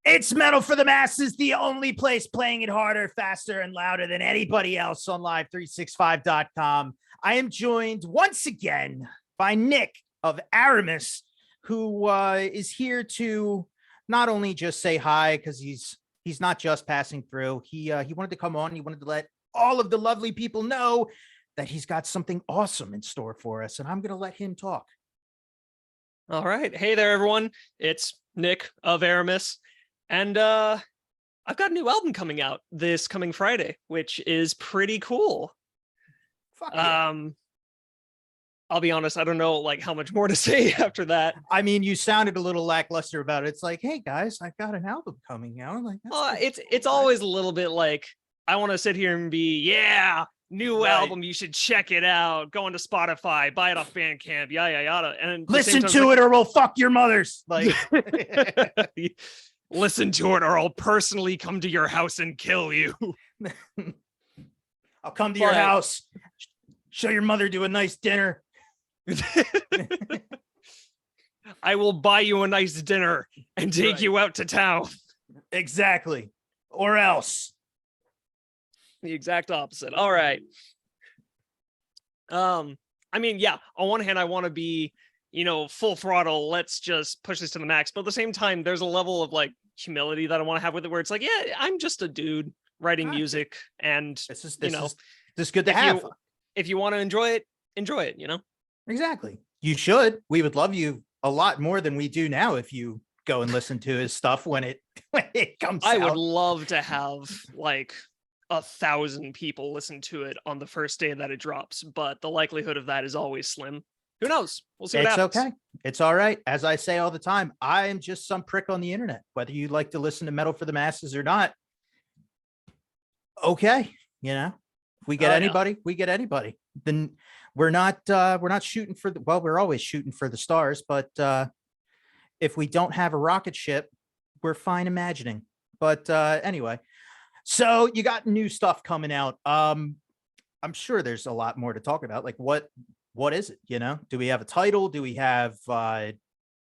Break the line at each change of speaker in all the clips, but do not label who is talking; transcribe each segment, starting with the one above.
It's Metal for the Masses, the only place playing it harder, faster, and louder than anybody else on live365.com. I am joined once again by Nick of Aramis, who is here to not only just say hi, because he's not just passing through. He wanted to come on. He wanted to let all of the lovely people know that he's got something awesome in store for us, and I'm going to let him talk.
All right. Hey there, everyone. It's Nick of Aramis. And I've got a new album coming out this coming Friday, which is pretty cool.
Fuck yeah.
I'll be honest, I don't know like how much more to say after that.
I mean, you sounded a little lackluster about it. It's like, hey guys, I've got an album coming out. Like,
it's always a little bit like I want to sit here and be, yeah, new album, you should check it out. Go into Spotify, buy it off Bandcamp, yada yada. And
listen to it or we'll fuck your mothers. Like
listen to it or I'll personally come to your house and kill you.
I'll come to your house, show your mother to a nice dinner.
I will buy you a nice dinner and take you out to town.
Exactly. Or else.
The exact opposite. All right. I mean, yeah, on one hand, I want to be, full throttle. Let's just push this to the max. But at the same time, there's a level of like humility that I want to have with it where it's like, yeah, I'm just a dude writing music. And
this is good to have.
If you want to enjoy it,
Exactly. You should. We would love you a lot more than we do now if you go and listen to his stuff when it comes out.
I would love to have like 1,000 people listen to it on the first day that it drops, but the likelihood of that is always slim. Who knows? We'll see what happens.
It's okay. It's all right. As I say all the time, I am just some prick on the internet, whether you like to listen to Metal for the Masses or not. Okay. If we get anybody, we get anybody. Then we're not shooting for we're always shooting for the stars, but if we don't have a rocket ship, we're fine imagining. But anyway, so you got new stuff coming out. I'm sure there's a lot more to talk about. Like what is it? Do we have a title? Do we have what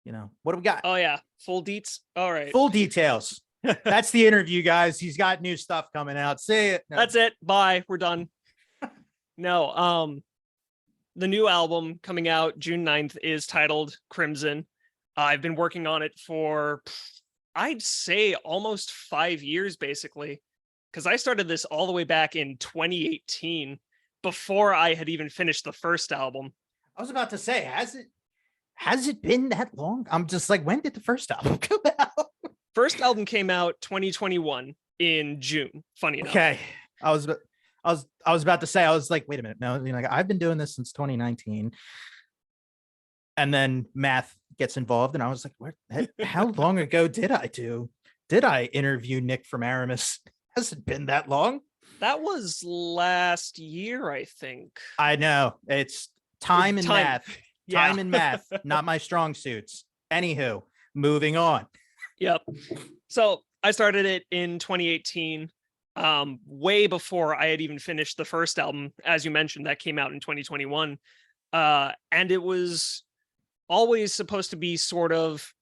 do we got?
Oh yeah, full deets. All right,
full details. That's the interview, guys. He's got new stuff coming out. See it.
No. That's it. Bye. We're done. No, the new album coming out June 9th is titled Crimson. I've been working on it for, I'd say, almost 5 years, basically, because I started this all the way back in 2018, before I had even finished the first album.
I was about to say, has it been that long? I'm just like, when did the first album come out?
First album came out 2021 in June. Funny enough.
Okay, I was about to say, I was like, wait a minute, no, I've been doing this since 2019, and then math gets involved, and I was like, how long ago did I interview Nick from Aramis? Has it been that long?
That was last year, I think.
I know, it's time and math. Yeah. Time and math, not my strong suits. Anywho, moving on.
Yep. So I started it in 2018, way before I had even finished the first album, as you mentioned, that came out in 2021. And it was always supposed to be sort of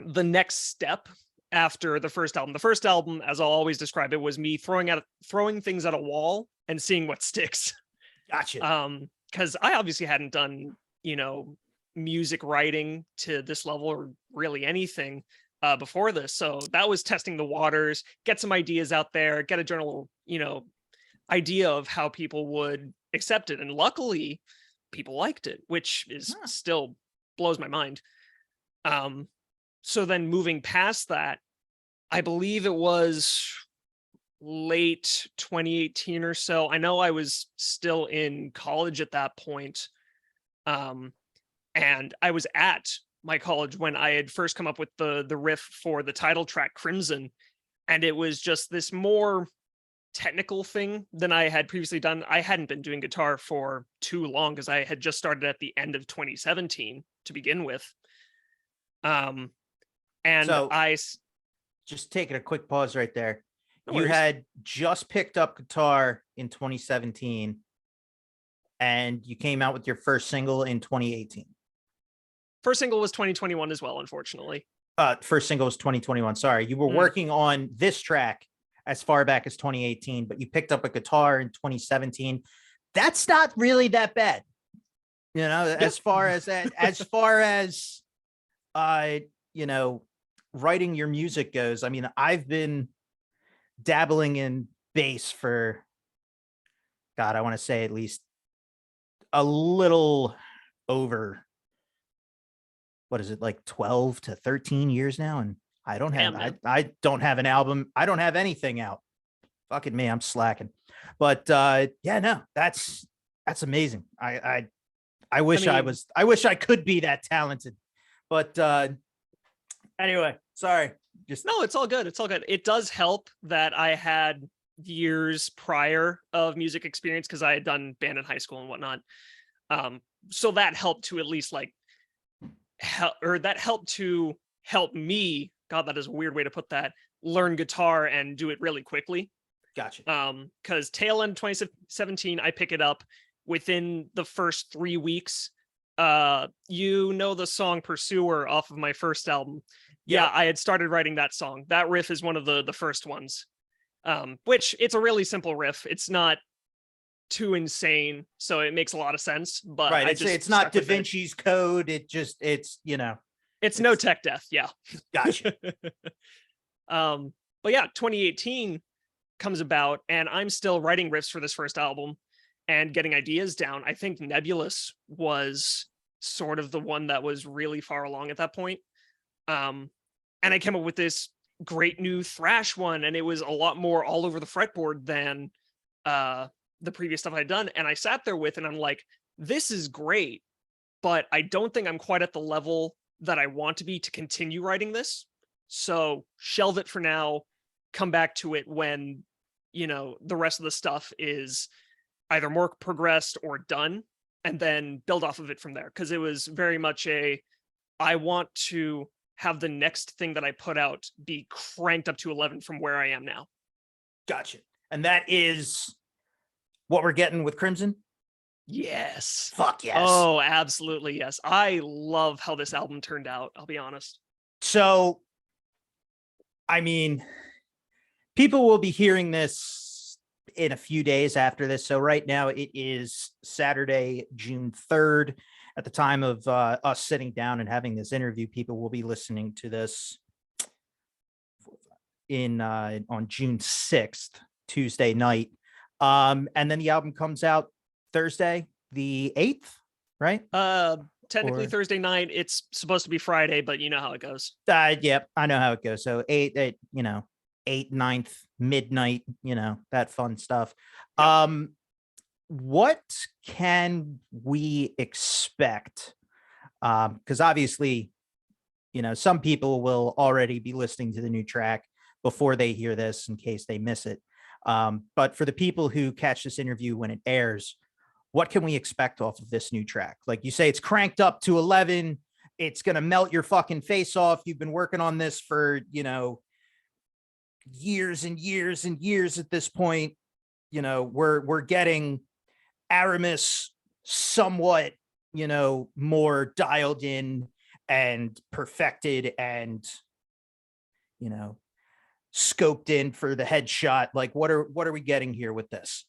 the next step after the first album. The first album, as I'll always describe it, was me throwing things at a wall and seeing what sticks.
Gotcha.
Because I obviously hadn't done, music writing to this level or really anything before this. So that was testing the waters, get some ideas out there, get a general, idea of how people would accept it. And luckily, people liked it, which is still blows my mind. So then moving past that, I believe it was late 2018 or so. I know I was still in college at that point. And I was at my college when I had first come up with the riff for the title track Crimson. And it was just this more technical thing than I had previously done. I hadn't been doing guitar for too long because I had just started at the end of 2017 to begin with. And so I
just taking a quick pause right there.
No
you
worries.
Had just picked up guitar in 2017 and you came out with your first single in 2018.
First single was 2021 as well, unfortunately.
First single was 2021. Sorry, you were working on this track as far back as 2018, but you picked up a guitar in 2017. That's not really that bad, as far as that, as far as you know, writing your music goes. I mean, I've been dabbling in bass for, God, I want to say at least a little over, what is it, like 12 to 13 years now, and I don't have I don't have an album. I don't have anything out. Fucking me, I'm slacking. But yeah, no, that's amazing. I wish I wish I could be that talented. But anyway, sorry. Just
no, it's all good. It's all good. It does help that I had years prior of music experience because I had done band in high school and whatnot. So that helped to at least like that helped to help me. God, that is a weird way to put that. Learn guitar and do it really quickly.
Gotcha.
Because tail end 2017, I pick it up within the first 3 weeks. The song Pursuer off of my first album. Yeah, I had started writing that song. That riff is one of the first ones. Which it's a really simple riff. It's not too insane, so it makes a lot of sense. But
right, it's not Da Vinci's Code. It's
no tech death. Yeah.
Gotcha.
But yeah, 2018 comes about, and I'm still writing riffs for this first album and getting ideas down. I think Nebulous was sort of the one that was really far along at that point. And I came up with this great new thrash one, and it was a lot more all over the fretboard than the previous stuff I'd done. And I sat there with, and I'm like, this is great, but I don't think I'm quite at the level that I want to be to continue writing this. So shelve it for now, come back to it when, the rest of the stuff is either more progressed or done, and then build off of it from there. Because it was very much I want to have the next thing that I put out be cranked up to 11 from where I am now.
Gotcha. And that is what we're getting with Crimson?
Yes.
Fuck yes.
Oh, absolutely yes. I love how this album turned out, I'll be honest.
So, I mean, people will be hearing this in a few days after this. So right now it is Saturday, June 3rd. At the time of us sitting down and having this interview, people will be listening to this on June 6th, Tuesday night. And then the album comes out Thursday, the 8th, right?
Technically Thursday night. It's supposed to be Friday, but you know how it goes.
Yep, I know how it goes. So 8, 9th, midnight, that fun stuff. Yep. What can we expect? Because obviously, some people will already be listening to the new track before they hear this in case they miss it. But for the people who catch this interview when it airs, what can we expect off of this new track? Like you say, it's cranked up to 11. It's going to melt your fucking face off. You've been working on this for, years and years and years at this point. We're getting Aramis somewhat, more dialed in and perfected and, scoped in for the headshot. Like, what are we getting here with this?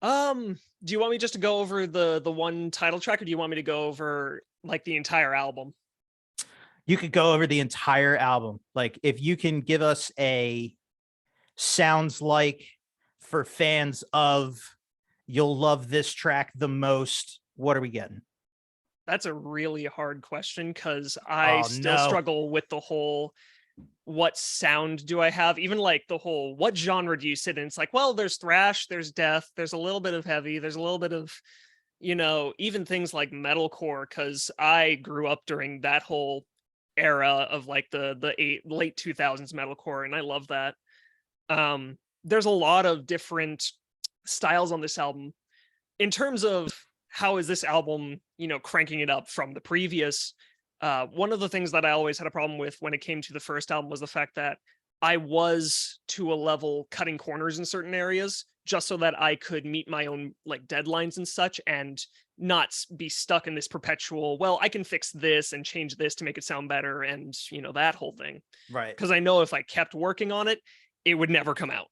Do you want me just to go over the one title track, or do you want me to go over like the entire album?
You could go over the entire album. Like, if you can give us a sounds like for fans of you'll love this track the most, what are we getting?
That's a really hard question because I still struggle with the whole what sound do I have? Even like the whole what genre do you sit in? It's like, well, there's thrash, there's death, there's a little bit of heavy, there's a little bit of, even things like metalcore, because I grew up during that whole era of like the late 2000s metalcore, and I love that. There's a lot of different styles on this album. In terms of how is this album, cranking it up from the previous, one of the things that I always had a problem with when it came to the first album was the fact that I was to a level cutting corners in certain areas just so that I could meet my own like deadlines and such, and not be stuck in this perpetual, well, I can fix this and change this to make it sound better, and that whole thing.
Right.
Because I know if I kept working on it, it would never come out.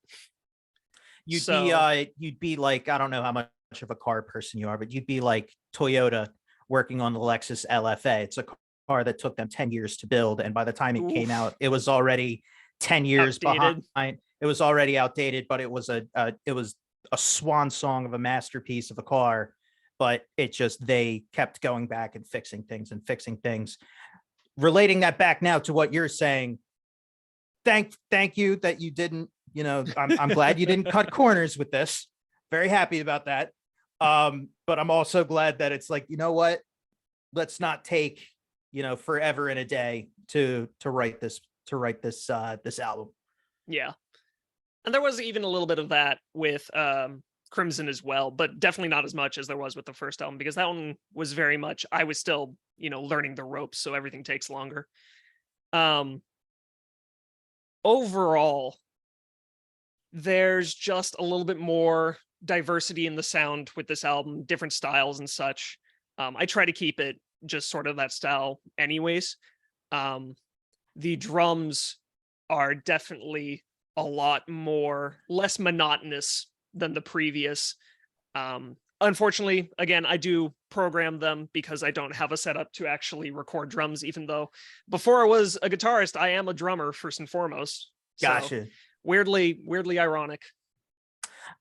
You'd be like, I don't know how much of a car person you are, but you'd be like Toyota working on the Lexus LFA. It's a car that took them 10 years to build, and by the time it came out, it was already 10 years
outdated.
behind. It was already outdated, but it was a swan song of a masterpiece of a car. But they kept going back and fixing things. Relating that back now to what you're saying, thank you that you didn't, I'm glad you didn't cut corners with this. Very happy about that. But I'm also glad that it's like, you know what? Let's not take, forever and a day to write this album.
Yeah. And there was even a little bit of that with Crimson as well, but definitely not as much as there was with the first album, because that one was very much, I was still, learning the ropes, so everything takes longer. Overall, there's just a little bit more diversity in the sound with this album, different styles and such. I try to keep it just sort of that style anyways. The drums are definitely a lot less monotonous than the previous. Unfortunately, again, I do program them because I don't have a setup to actually record drums, even though before I was a guitarist, I am a drummer first and foremost.
Gotcha.
So, weirdly ironic.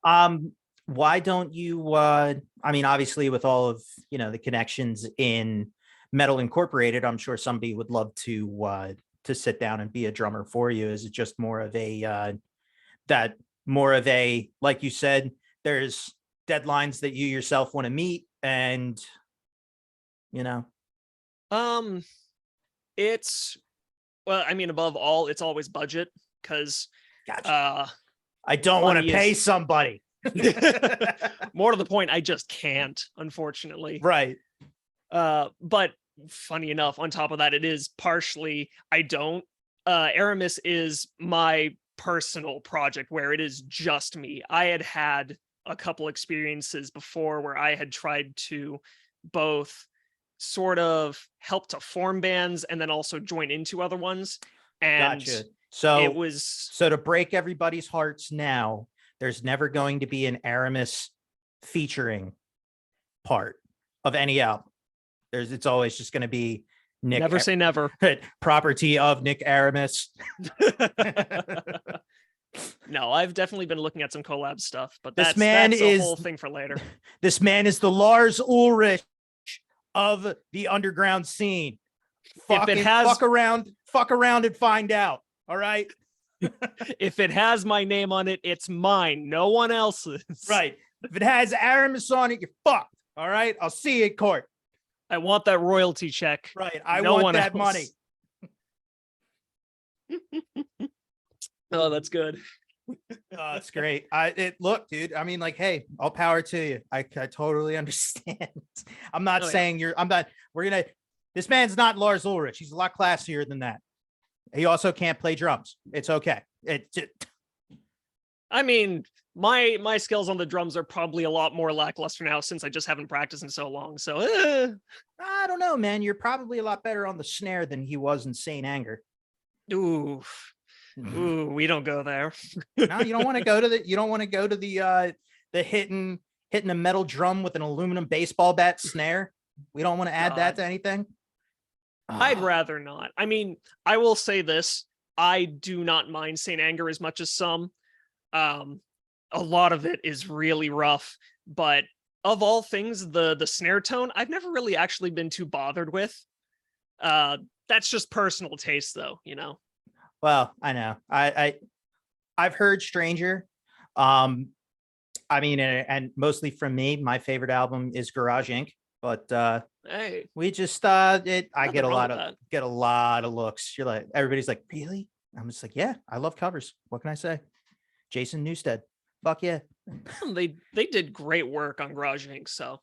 Why don't you, obviously with all of, the connections in Metal Incorporated, I'm sure somebody would love to sit down and be a drummer for you. Is it just more of a, like you said, there's deadlines that you yourself want to meet, and,
it's, well, above all, it's always budget, because
gotcha. I don't want to pay somebody.
More to the point, I just can't, unfortunately.
Right.
But funny enough, on top of that, it is partially I don't. Aramis is my personal project where it is just me. I had a couple experiences before where I had tried to both sort of help to form bands and then also join into other ones. And
gotcha. So
it was,
so to break everybody's hearts now, there's never going to be an Aramis featuring part of any album. It's always just going to be Nick.
Never say never.
Property of Nick Aramis.
No, I've definitely been looking at some collab stuff, but
that's
a whole thing for later.
This man is the Lars Ulrich of the underground scene. Fuck around and find out. All right.
If it has my name on it, it's mine. No one else's.
Right. If it has Aramis on it, you're fucked. All right. I'll see you in court.
I want that royalty check.
Right. I want that money.
Oh, that's good.
Oh, it's great. Look, dude, hey, all power to you. I totally understand. I'm not saying this man's not Lars Ulrich. He's a lot classier than that. He also can't play drums. It's okay.
My skills on the drums are probably a lot more lackluster now since I just haven't practiced in so long. So
I don't know, man. You're probably a lot better on the snare than he was in Saint Anger.
Ooh, we don't go there.
No, you don't want to go to the hitting a metal drum with an aluminum baseball bat snare. We don't want to add that to anything.
I'd rather not. I will say this. I do not mind Saint Anger as much as some. A lot of it is really rough, but of all things, the snare tone, I've never really actually been too bothered with. That's just personal taste though,
Well, I know. I've heard Stranger. And mostly from me, my favorite album is Garage Inc. But
hey,
we just I get a lot of looks. You're like, everybody's like, really? I'm just like, yeah, I love covers. What can I say? Jason Newsted. Fuck yeah.
They did great work on Garage Inc. So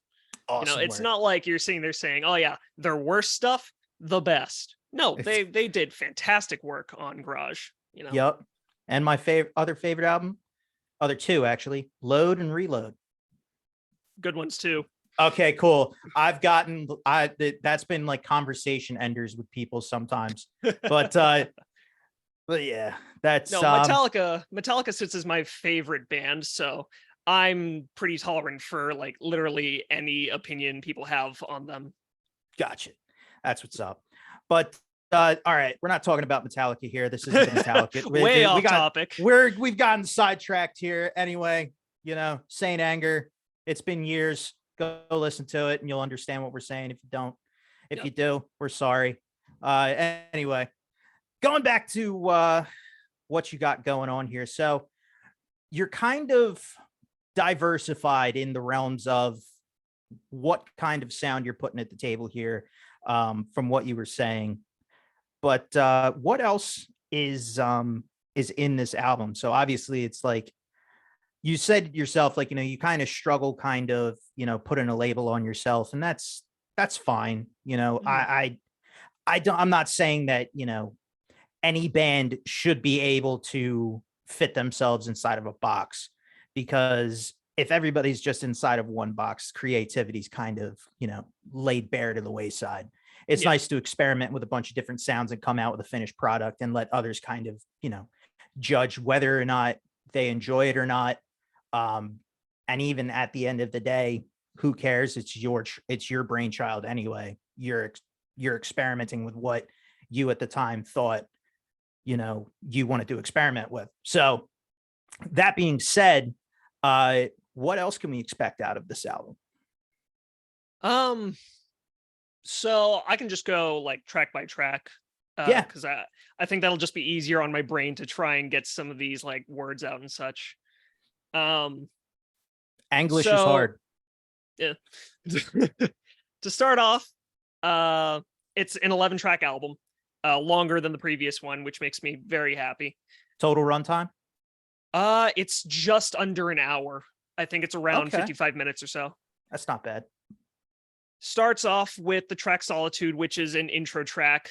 awesome
it's
work.
Not like you're sitting there saying, oh yeah, their worst stuff, the best. No, they did fantastic work on Garage.
Yep. And my other favorite album, Other two, actually. Load and Reload.
Good ones too.
Okay, cool. That's been like conversation enders with people sometimes. But but yeah, that's
No, Metallica sits as my favorite band, so I'm pretty tolerant for like literally any opinion people have on them.
gotcha. That's what's up. But all right, we're not talking about Metallica here. This isn't the Metallica.
Way off topic.
We've gotten sidetracked here. Anyway, Saint Anger. It's been years. Go listen to it and you'll understand what we're saying. If you don't, if you do, we're sorry. Anyway, going back to what you got going on here. So you're kind of diversified in the realms of what kind of sound you're putting at the table here, from what you were saying. But what else is in this album? So obviously it's like you said yourself, like, you kind of struggle kind of, putting a label on yourself, and that's fine. I'm not saying that, any band should be able to fit themselves inside of a box, because if everybody's just inside of one box, creativity's kind of, laid bare to the wayside. It's nice to experiment with a bunch of different sounds and come out with a finished product and let others kind of, judge whether or not they enjoy it or not. And even at the end of the day, who cares? It's your brainchild anyway. You're experimenting with what you at the time thought, you wanted to experiment with. So that being said, what else can we expect out of this album?
So I can just go like track by track.
Yeah,
because I think that'll just be easier on my brain to try and get some of these like words out and such.
English is hard.
Yeah. To start off, it's an 11-track album, longer than the previous one, which makes me very happy.
Total runtime?
It's just under an hour. I think it's around 55 minutes or so.
That's not bad.
Starts off with the track Solitude, which is an intro track,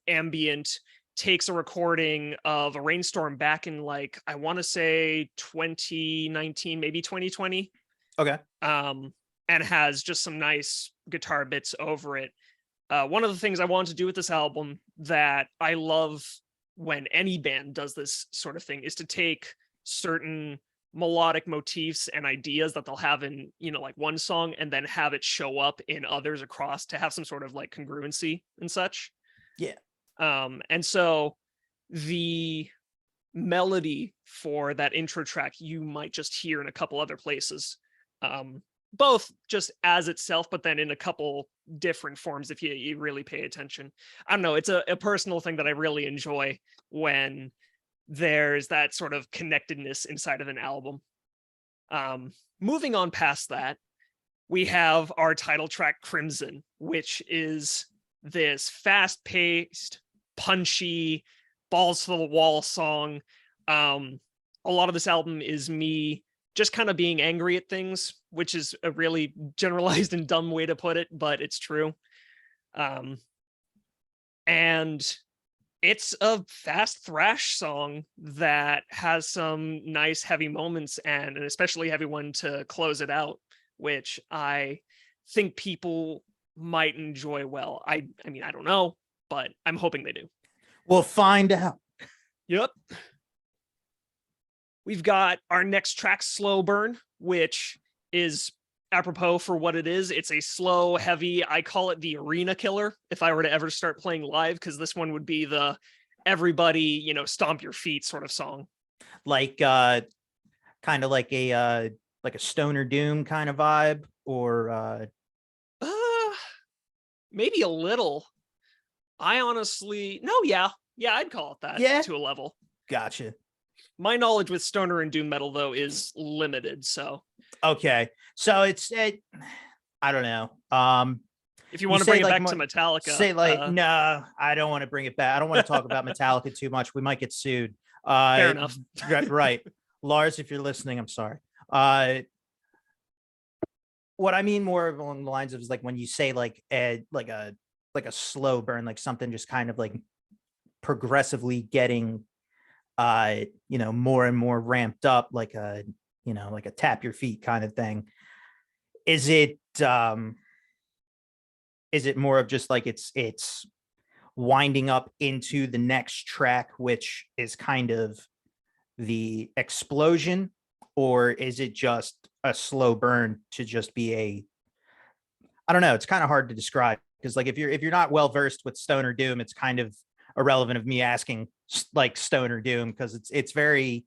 ambient, takes a recording of a rainstorm back in like, I want to say 2019, maybe 2020.
Okay.
And has just some nice guitar bits over it. One of the things I wanted to do with this album that I love when any band does this sort of thing is to take certain melodic motifs and ideas that they'll have in, like one song, and then have it show up in others across to have some sort of like congruency and such.
Yeah.
And so the melody for that intro track you might just hear in a couple other places, both just as itself, but then in a couple different forms if you really pay attention. I don't know, it's a personal thing that I really enjoy when there's that sort of connectedness inside of an album. Moving on past that, we have our title track Crimson, which is this fast-paced, punchy, balls to the wall song. A lot of this album is me just kind of being angry at things, which is a really generalized and dumb way to put it, but it's true. And it's a fast thrash song that has some nice heavy moments and an especially heavy one to close it out, which I think people might enjoy well. I mean, I don't know, but I'm hoping they do.
We'll find out.
Yep. We've got our next track, Slow Burn, which is apropos for what it is. It's a slow, heavy, I call it the arena killer if I were to ever start playing live, because this one would be the everybody, stomp your feet sort of song.
Like kind of like a stoner doom kind of vibe, or
maybe a little. I honestly yeah, I'd call it that.
Yeah,
to a level.
Gotcha.
My knowledge with stoner and doom metal though is limited, so
okay. So I don't know.
If you want to bring it back to Metallica,
say like, no, I don't want to bring it back. I don't want to talk about Metallica too much. We might get sued.
Fair enough.
Right. Lars, if you're listening, I'm sorry. What I mean more along the lines of is like when you say like a slow burn, like something just kind of like progressively getting more and more ramped up, like a, like a tap your feet kind of thing. Is it more of just like it's winding up into the next track, which is kind of the explosion, or is it just a slow burn to just be I don't know, it's kind of hard to describe, because like if you're not well versed with stoner doom, it's kind of irrelevant of me asking like stoner doom, because it's very,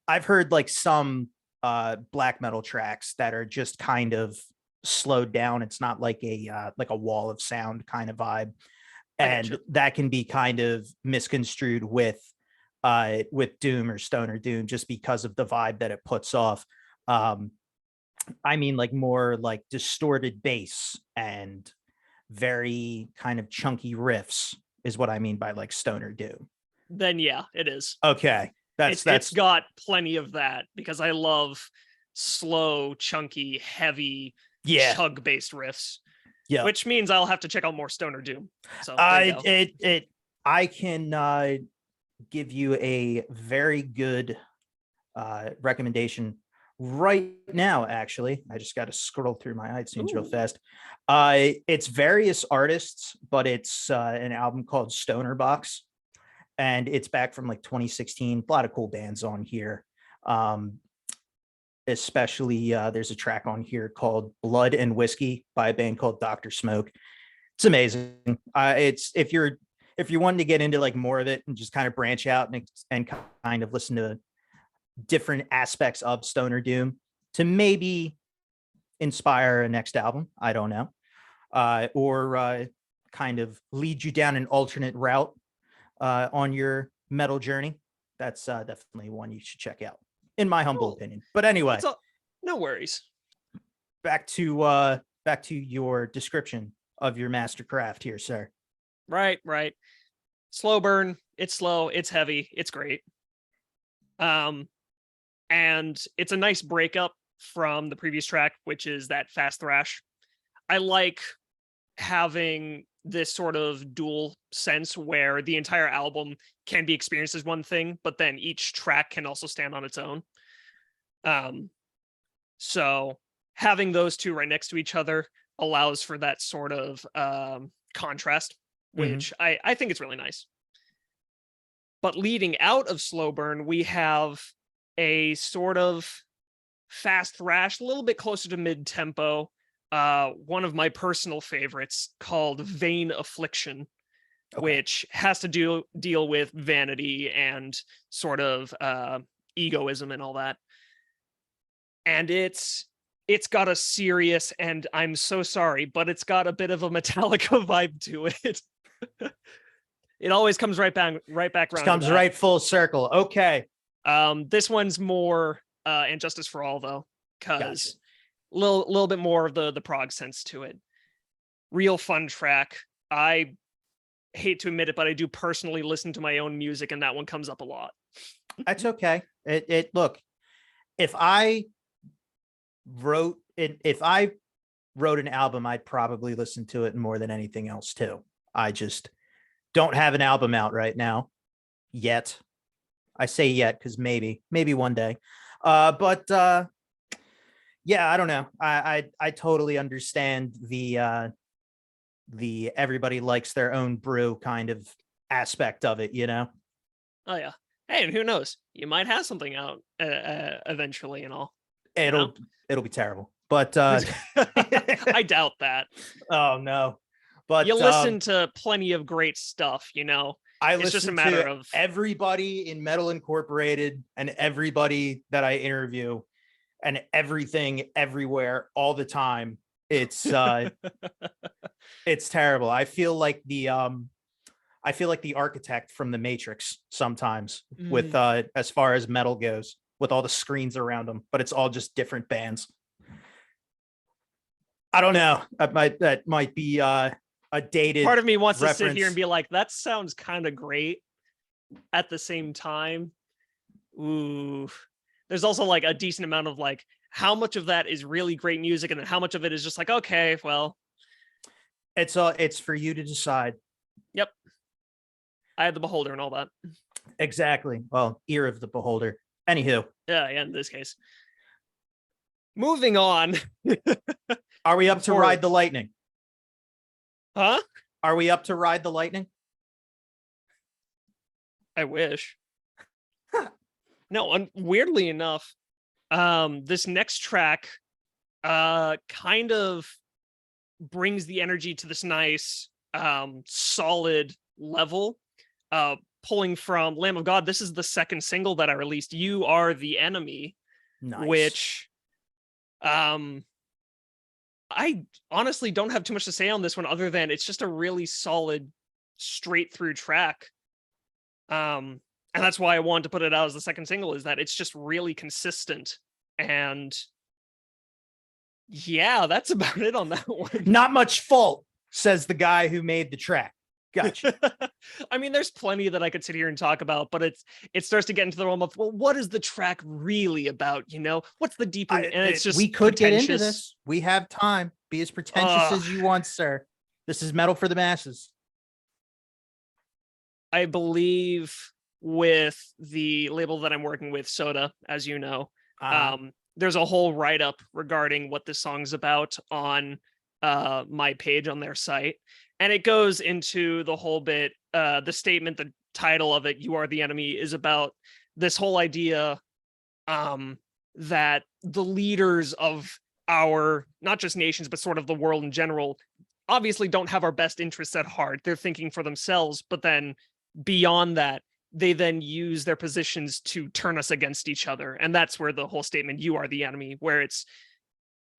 I've heard like some black metal tracks that are just kind of slowed down. It's not like a wall of sound kind of vibe, and that can be kind of misconstrued with doom or stoner doom just because of the vibe that it puts off. I mean, like more like distorted bass and very kind of chunky riffs is what I mean by like stoner doom.
Then yeah, it is.
Okay.
It's got plenty of that, because I love slow, chunky, heavy, chug based riffs.
Yeah.
Which means I'll have to check out more stoner doom. So
I can give you a very good recommendation right now. Actually, I just got to scroll through my iTunes real fast. It's various artists, but it's an album called Stoner Box, and it's back from like 2016. A lot of cool bands on here. Especially there's a track on here called Blood and Whiskey by a band called Dr. Smoke. It's amazing. It's if you're wanting to get into like more of it and just kind of branch out and kind of listen to different aspects of stoner doom to maybe inspire a next album, I don't know, or kind of lead you down an alternate route on your metal journey, that's definitely one you should check out, in my humble opinion. But anyway,
no worries.
Back to your description of your mastercraft here, sir.
Right. Slow burn. It's slow. It's heavy. It's great. And it's a nice breakup from the previous track, which is that fast thrash. I like having this sort of dual sense where the entire album can be experienced as one thing, but then each track can also stand on its own. So having those two right next to each other allows for that sort of contrast, which I think it's really nice. But leading out of slow burn, we have a sort of fast thrash, a little bit closer to mid-tempo, one of my personal favorites called Vain Affliction, which has to deal with vanity and sort of egoism and all that. And it's got a serious, and I'm so sorry, but it's got a bit of a Metallica vibe to it. It always comes right back around.
Comes right full circle. Okay.
This one's more And Justice for All, though, because a little bit more of the prog sense to it. Real fun track. I hate to admit it, but I do personally listen to my own music, and that one comes up a lot.
That's okay. Look, if I wrote an album, I'd probably listen to it more than anything else too. I just don't have an album out right now yet. I say yet because maybe one day. But yeah, I don't know. I totally understand the everybody likes their own brew kind of aspect of it, you know?
Oh yeah. Hey, and who knows? You might have something out eventually and all.
It'll be terrible. But
I doubt that.
Oh no. But
you listen to plenty of great stuff, you know.
It's just a matter of everybody in Metal Incorporated and everybody that I interview and everything everywhere all the time. It's it's terrible. I feel like the architect from the Matrix sometimes with as far as metal goes, with all the screens around them, but it's all just different bands. I don't know. That might be a dated
part of me wants
reference.
To sit here and be like, that sounds kind of great. At the same time, ooh, there's also like a decent amount of like how much of that is really great music and then how much of it is just like, okay, well,
it's for you to decide.
Yep. I had the beholder and all that.
Exactly. Well, ear of the beholder. Anywho,
Yeah, in this case. Moving on.
are we up to
Before-
ride the lightning?
Huh?
Are we up to ride the lightning?
I wish. No, weirdly enough, this next track kind of brings the energy to this nice solid level. Pulling from Lamb of God, this is the second single that I released, You Are the Enemy.
Nice.
Which I honestly don't have too much to say on this one other than it's just a really solid straight through track. And that's why I wanted to put it out as the second single, is that it's just really consistent. And yeah, that's about it on that one.
Not much fault, says the guy who made the track. Gotcha.
I mean, there's plenty that I could sit here and talk about, but it starts to get into the realm of, well, what is the track really about? You know, what's the deeper? And it's just,
we could get into this. We have time. Be as pretentious as you want, sir. This is metal for the masses.
I believe with the label that I'm working with, Soda, as you know, there's a whole write-up regarding what this song's about on my page on their site. And it goes into the whole bit, the statement, the title of it, You Are the Enemy, is about this whole idea that the leaders of our, not just nations, but sort of the world in general, obviously don't have our best interests at heart. They're thinking for themselves, but then beyond that, they then use their positions to turn us against each other. And that's where the whole statement, You Are the Enemy, where it's,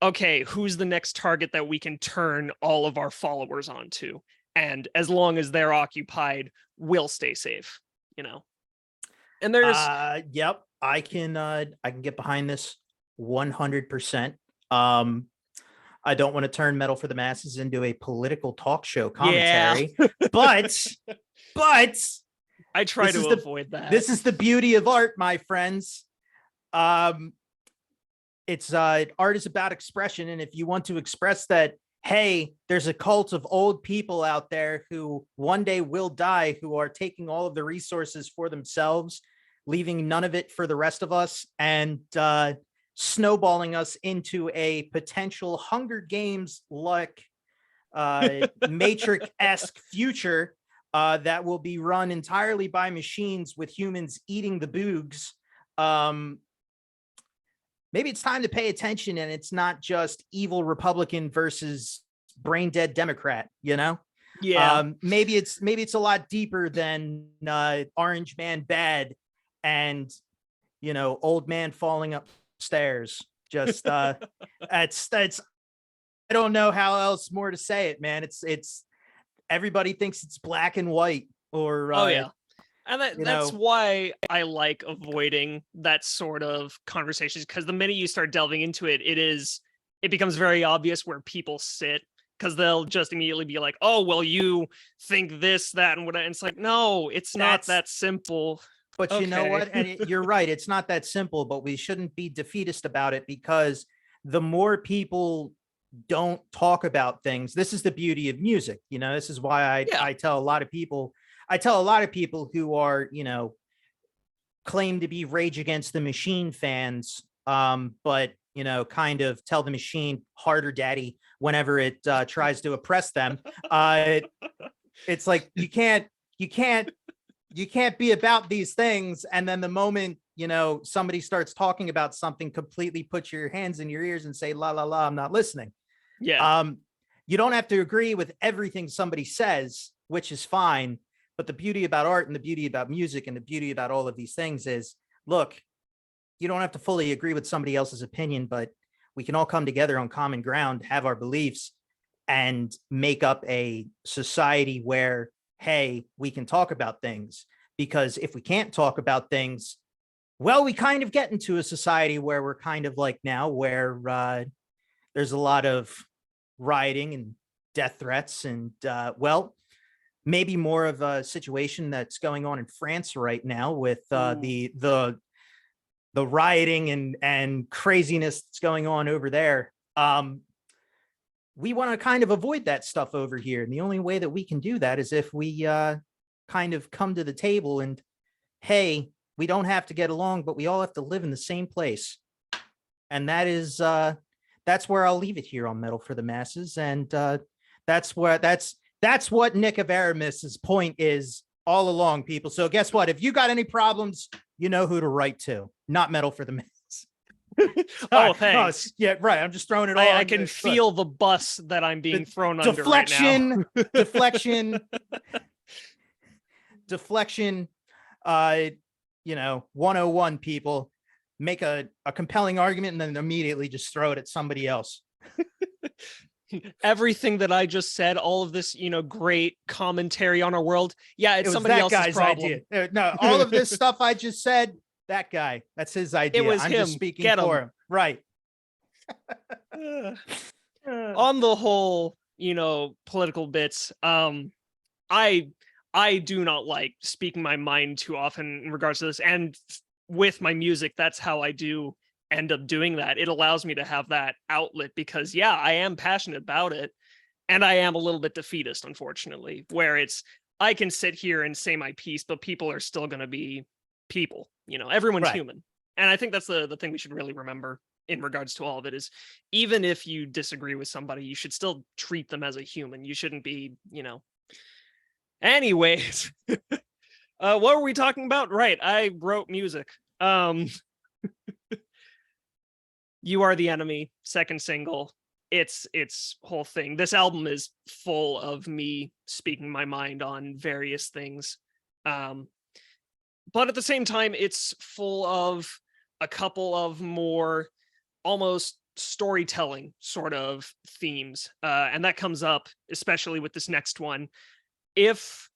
okay, who's the next target that we can turn all of our followers onto? And as long as they're occupied, we'll stay safe, you know? And there's
yep, I can get behind this 100%. I don't want to turn Metal for the Masses into a political talk show commentary, but
I try to avoid that.
This is the beauty of art, my friends. It's art is about expression, and if you want to express that, hey, there's a cult of old people out there who one day will die, who are taking all of the resources for themselves, leaving none of it for the rest of us, and snowballing us into a potential Hunger Games like Matrix-esque future that will be run entirely by machines with humans eating the boogs. Maybe it's time to pay attention, and it's not just evil Republican versus brain dead Democrat, you know?
Yeah.
Maybe it's a lot deeper than Orange Man bad and, you know, old man falling upstairs. Just that's I don't know how else more to say it, man. It's everybody thinks it's black and white, or
oh yeah. And that's
know,
why I like avoiding that sort of conversations, because the minute you start delving into it, it becomes very obvious where people sit, because they'll just immediately be like, oh, well, you think this, that, and what. And it's like, no, it's not that simple.
But you know what? And you're right. It's not that simple, but we shouldn't be defeatist about it, because the more people don't talk about things, this is the beauty of music. You know, this is why I tell a lot of people who are, you know, claim to be Rage Against the Machine fans, but, you know, kind of tell the machine harder, daddy, whenever it tries to oppress them. It's like, you can't be about these things, and then the moment, you know, somebody starts talking about something, completely put your hands in your ears and say, la, la, la, I'm not listening.
Yeah.
You don't have to agree with everything somebody says, which is fine. But the beauty about art, and the beauty about music, and the beauty about all of these things is, look, you don't have to fully agree with somebody else's opinion, but we can all come together on common ground, have our beliefs, and make up a society where, hey, we can talk about things. Because if we can't talk about things, well, we kind of get into a society where we're kind of like now, where there's a lot of rioting and death threats, and well, maybe more of a situation that's going on in France right now with the rioting and craziness that's going on over there. We want to kind of avoid that stuff over here, and the only way that we can do that is if we kind of come to the table and hey, we don't have to get along, but we all have to live in the same place. And that's where I'll leave it here on Metal for the Masses. And that's what Nick of Aramis's point is all along, people. So guess what? If you got any problems, you know who to write to. Not Metal for the Masses.
Oh, thanks.
Oh, yeah, right. I'm just throwing it all.
I can feel the bus that I'm being thrown under right now.
Deflection. 101 people make a compelling argument and then immediately just throw it at somebody else.
Everything that I just said, all of this, great commentary on our world. Yeah, it's somebody else's problem.
Idea. No, all of this stuff I just said, that guy, that's his idea.
It was
I'm
him.
Just speaking
Get
for him. Right.
On the whole, political bits, I do not like speaking my mind too often in regards to this. And with my music, that's how I do end up doing that. It allows me to have that outlet because, yeah, I am passionate about it. And I am a little bit defeatist, unfortunately, where I can sit here and say my piece, but people are still going to be people. Everyone's human. And I think that's the thing we should really remember in regards to all of it is even if you disagree with somebody, you should still treat them as a human. You shouldn't be, Anyways, what were we talking about? Right, I wrote music. You Are the Enemy, second single. It's whole thing. This album is full of me speaking my mind on various things. But at the same time, it's full of a couple of more almost storytelling sort of themes. And that comes up, especially with this next one. If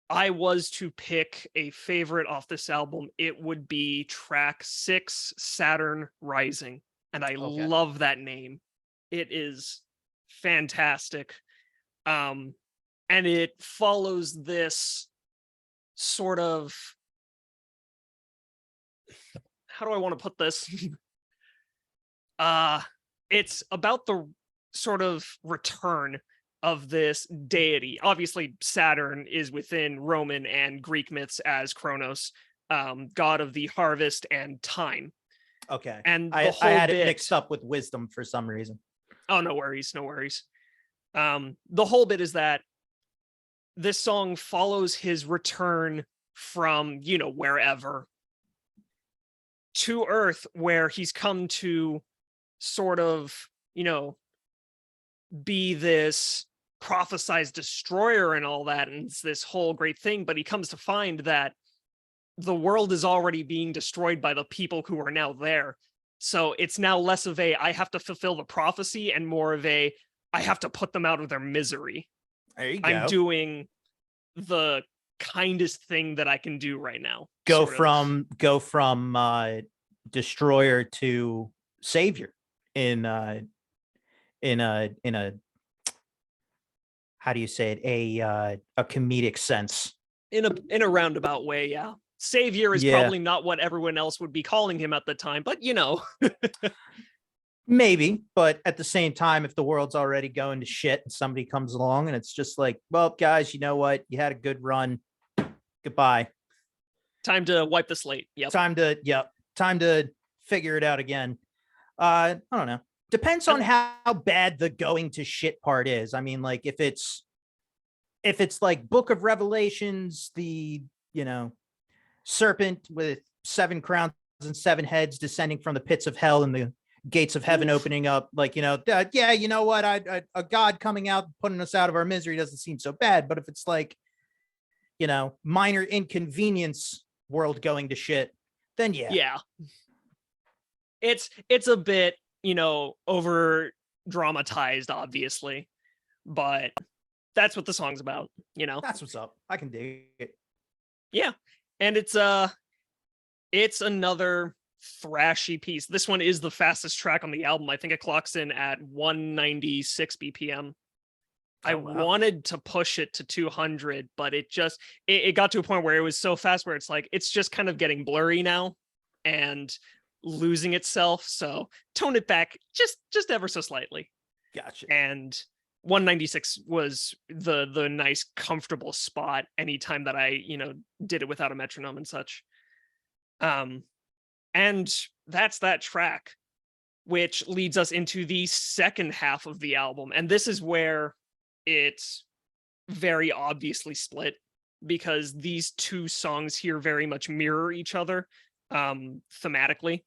I was to pick a favorite off this album, it would be track 6, Saturn Rising. And I love that name. It is fantastic. And it follows this sort of, how do I want to put this? It's about the sort of return of this deity. Obviously, Saturn is within Roman and Greek myths as Kronos, god of the harvest and time.
Okay.
And
I had it mixed up with wisdom for some reason.
Oh, no worries. The whole bit is that this song follows his return from, wherever to Earth, where he's come to sort of, be this prophesized destroyer and all that, and it's this whole great thing, but he comes to find that the world is already being destroyed by the people who are now there. So it's now less of a I have to fulfill the prophecy and more of a I have to put them out of their misery.
There you go.
I'm doing the kindest thing that I can do right now.
Go from destroyer to savior in a how do you say it, a comedic sense,
in a roundabout way. Yeah, savior is probably not what everyone else would be calling him at the time, but
maybe. But at the same time, if the world's already going to shit and somebody comes along and it's just like, well, guys, you know what, you had a good run, goodbye,
time to wipe the slate. Time
to figure it out again. I don't know. Depends on how bad the going to shit part is. I mean, like if it's like Book of Revelations, the, serpent with 7 crowns and 7 heads descending from the pits of hell and the gates of heaven opening up, like, you know what, a God coming out, putting us out of our misery doesn't seem so bad. But if it's like, minor inconvenience, world going to shit, then yeah.
It's a bit, over dramatized, obviously, but that's what the song's about,
That's what's up. I can dig it.
Yeah. And it's another thrashy piece. This one is the fastest track on the album. I think it clocks in at 196 BPM. I wanted to push it to 200, but it got to a point where it was so fast where it's like, it's just kind of getting blurry now and losing itself. So tone it back just ever so slightly.
Gotcha.
And 196 was the nice comfortable spot anytime that I did it without a metronome and such. And that's that track, which leads us into the second half of the album, and this is where it's very obviously split, because these two songs here very much mirror each other thematically.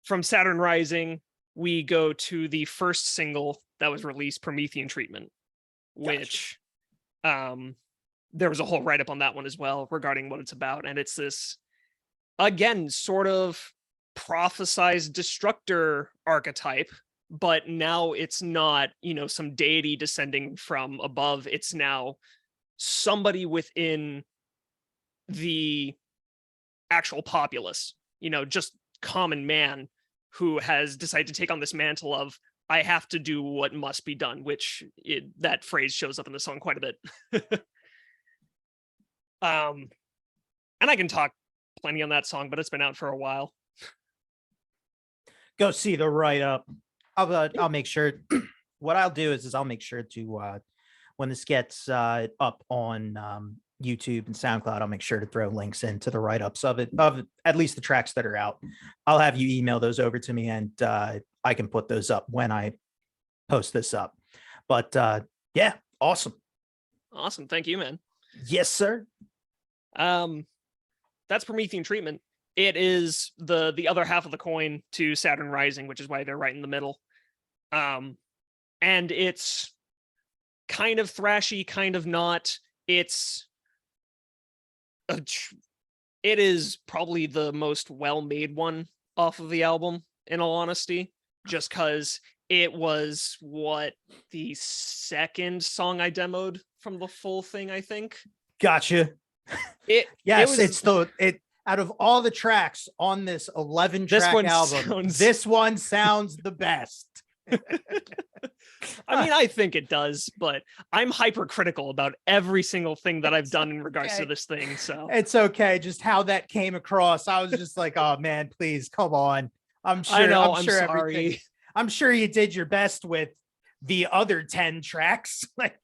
From Saturn Rising, we go to the first single that was released, Promethean Treatment, which there was a whole write-up on that one as well regarding what it's about. And it's this, again, sort of prophesized destructor archetype, but now it's not, some deity descending from above. It's now somebody within the actual populace, just common man, who has decided to take on this mantle of, I have to do what must be done, which that phrase shows up in the song quite a bit. And I can talk plenty on that song, but it's been out for a while.
Go see the write-up. I'll make sure. What I'll do is I'll make sure to when this gets up on YouTube and SoundCloud, I'll make sure to throw links into the write-ups of at least the tracks that are out. I'll have you email those over to me, and I can put those up when I post this up. But yeah, awesome.
Thank you, man.
Yes, sir.
That's Promethean Treatment. It is the other half of the coin to Saturn Rising, which is why they're right in the middle. And it's kind of thrashy, kind of not. It is probably the most well-made one off of the album, in all honesty, just because it was the second song I demoed from the full thing, I think.
Gotcha. Out of all the tracks on this 11-track album, this one sounds the best.
I mean, I think it does, but I'm hypercritical about every single thing that I've done in regards to this thing. So
it's okay. Just how that came across, I was just like, "Oh man, please come on." I'm sure.
I know.
I'm sure
sorry.
I'm sure you did your best with the other 10 tracks. Like,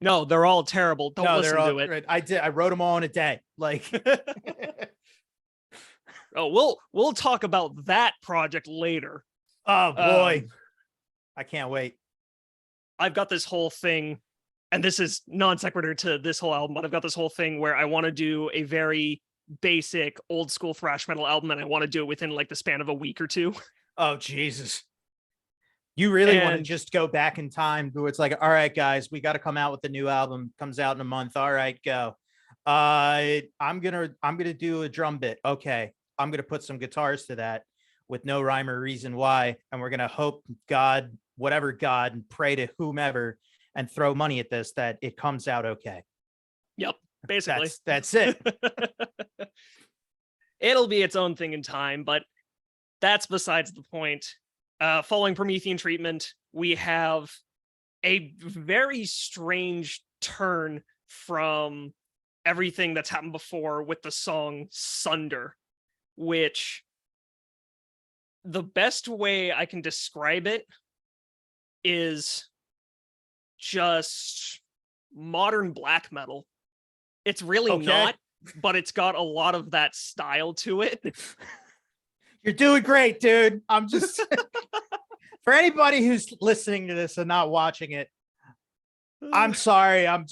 no, they're all terrible. Don't listen to it.
I did. I wrote them all in a day. Like,
oh, we'll talk about that project later.
Oh boy, I can't wait.
I've got this whole thing, and this is non sequitur to this whole album, but I've got this whole thing where I want to do a very basic old school thrash metal album, and I want to do it within like the span of a week or two.
Oh, Jesus. You really want to just go back in time where it's like, all right, guys, we got to come out with the new album. Comes out in a month. All right, go. I'm gonna do a drum bit. Okay. I'm gonna put some guitars to that with no rhyme or reason why. And we're gonna hope God, whatever God, and pray to whomever and throw money at this that it comes out okay.
Yep. Basically.
That's it.
It'll be its own thing in time, but that's besides the point. Following Promethean Treatment, we have a very strange turn from everything that's happened before with the song Sunder, which the best way I can describe it is just modern black metal. It's really not, but it's got a lot of that style to it.
You're doing great, dude. I'm just for anybody who's listening to this and not watching it, I'm sorry. I'm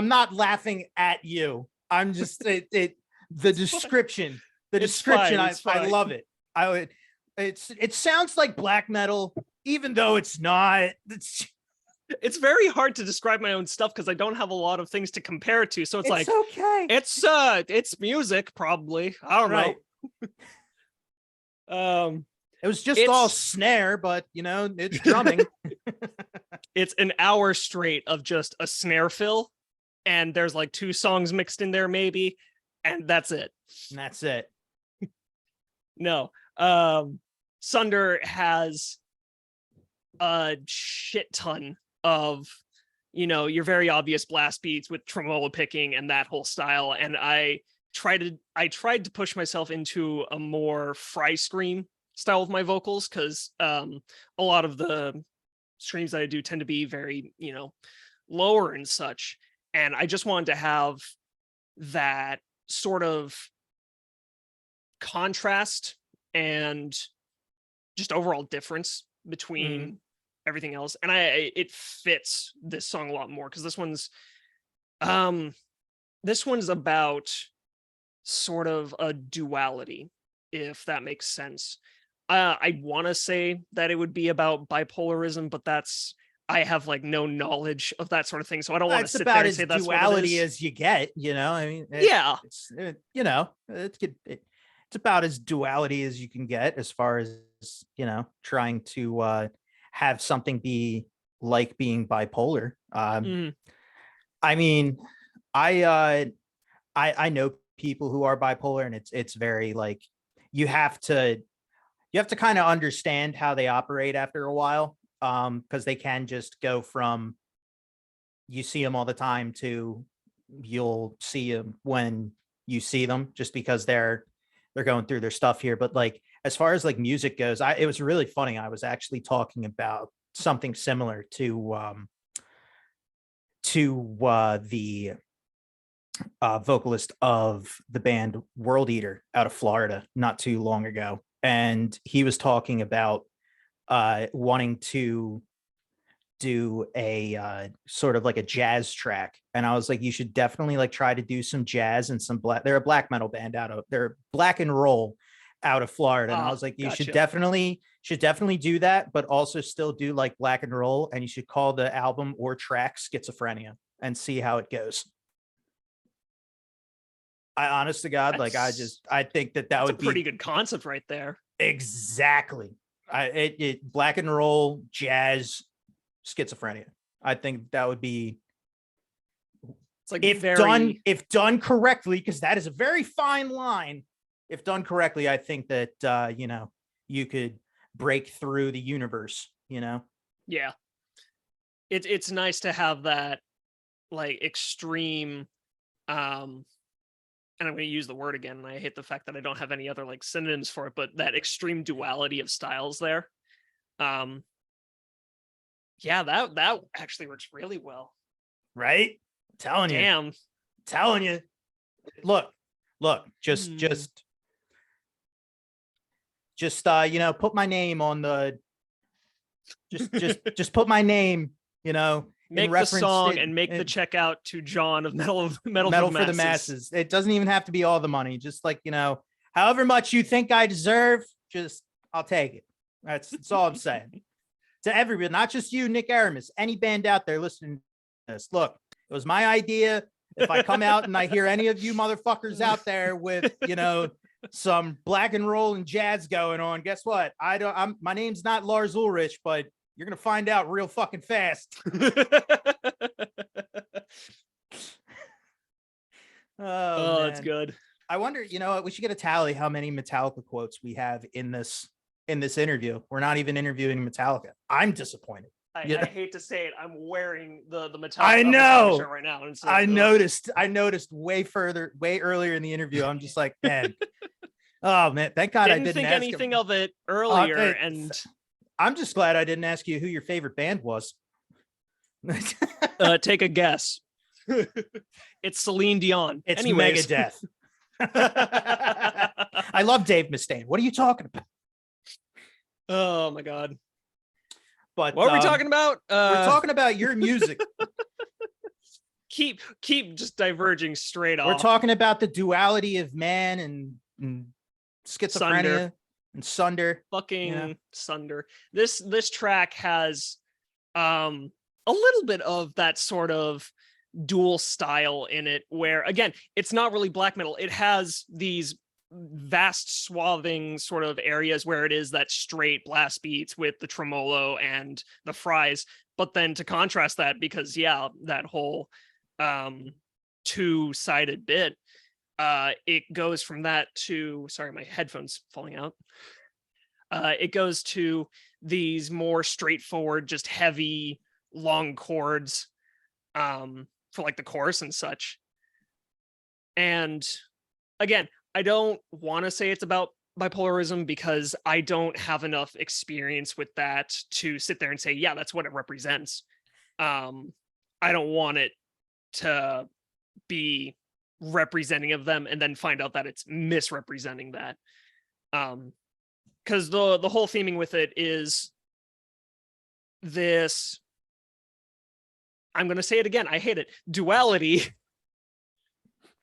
not laughing at you. I'm just the description. The description, I love it. It sounds like black metal, even though it's not.
It's very hard to describe my own stuff because I don't have a lot of things to compare it to. So it's like,
okay.
It's music, probably. I don't know.
It was just all snare, but it's drumming.
It's an hour straight of just a snare fill, and there's like 2 songs mixed in there, maybe, and that's it.
And that's it.
No. Sunder has a shit ton of your very obvious blast beats with tremolo picking and that whole style, and I tried to push myself into a more fry scream style with my vocals, because a lot of the streams that I do tend to be very, lower and such. And I just wanted to have that sort of contrast and just overall difference between everything else. And it fits this song a lot more, because this one's about sort of a duality, if that makes sense. I want to say that it would be about bipolarism, but I have like no knowledge of that sort of thing, so I don't want to sit there and say that's
duality
what it is.
as you get. I mean, it's about as duality as you can get, as far as trying to have something be like being bipolar. I mean, I know people who are bipolar, and it's very like you have to kind of understand how they operate after a while, because they can just go from you see them all the time to you'll see them when you see them, just because they're going through their stuff here. But like as far as like music goes, it was really funny. I was actually talking about something similar to the vocalist of the band World Eater out of Florida not too long ago, and he was talking about wanting to do a sort of like a jazz track, and I was like, you should definitely like try to do some jazz and some black. They're a black metal band they're black and roll out of Florida, and I was like, you should definitely do that, but also still do like black and roll, and you should call the album or track Schizophrenia and see how it goes. I honest to God, I think that would be
a pretty good concept right there.
Exactly. Black and roll, jazz, Schizophrenia. I think that would be,
it's like
if done correctly, because that is a very fine line. If done correctly, I think that you could break through the universe.
Yeah, it's nice to have that like extreme. And I'm going to use the word again, and I hate the fact that I don't have any other like synonyms for it, but that extreme duality of styles there. Yeah, that actually works really well.
Right? Telling you. Look, just put my name on the just put my name,
make the song and make the check out to John of Metal
for the Masses. It doesn't even have to be all the money. Just like, however much you think I deserve, I'll take it. That's all I'm saying. To everybody, not just you, Nick Aramis, any band out there listening to this. Look, it was my idea. If I come out and I hear any of you motherfuckers out there with, some black and roll and jazz going on, guess what? My name's not Lars Ulrich, but you're going to find out real fucking fast.
Oh, that's good.
I wonder, we should get a tally how many Metallica quotes we have in this interview. We're not even interviewing Metallica. I'm disappointed.
I hate to say it. I'm wearing the Metallica
I know
shirt right now. And
I noticed way earlier in the interview. I'm just like, man. Oh man, thank God I didn't
think
ask
anything of it earlier. And
I'm just glad I didn't ask you who your favorite band was.
Take a guess. It's Celine Dion.
It's Megadeth. I love Dave Mustaine. What are you talking about?
Oh my God.
But
what are we talking about?
We're talking about your music.
keep just diverging straight off.
We're talking about the duality of man and schizophrenia and Sunder.
Fucking Sunder. This track has a little bit of that sort of dual style in it, where again, it's not really black metal. It has these vast swathing sort of areas where it is that straight blast beats with the tremolo and the fries, but then to contrast that, because that whole two-sided bit, it goes from that to, sorry, my headphones falling out, it goes to these more straightforward, just heavy long chords for like the chorus and such. And again, I don't want to say it's about bipolarism because I don't have enough experience with that to sit there and say, yeah, that's what it represents. I don't want it to be representing of them and then find out that it's misrepresenting that. Because the whole theming with it is this, I'm gonna say it again, I hate it, duality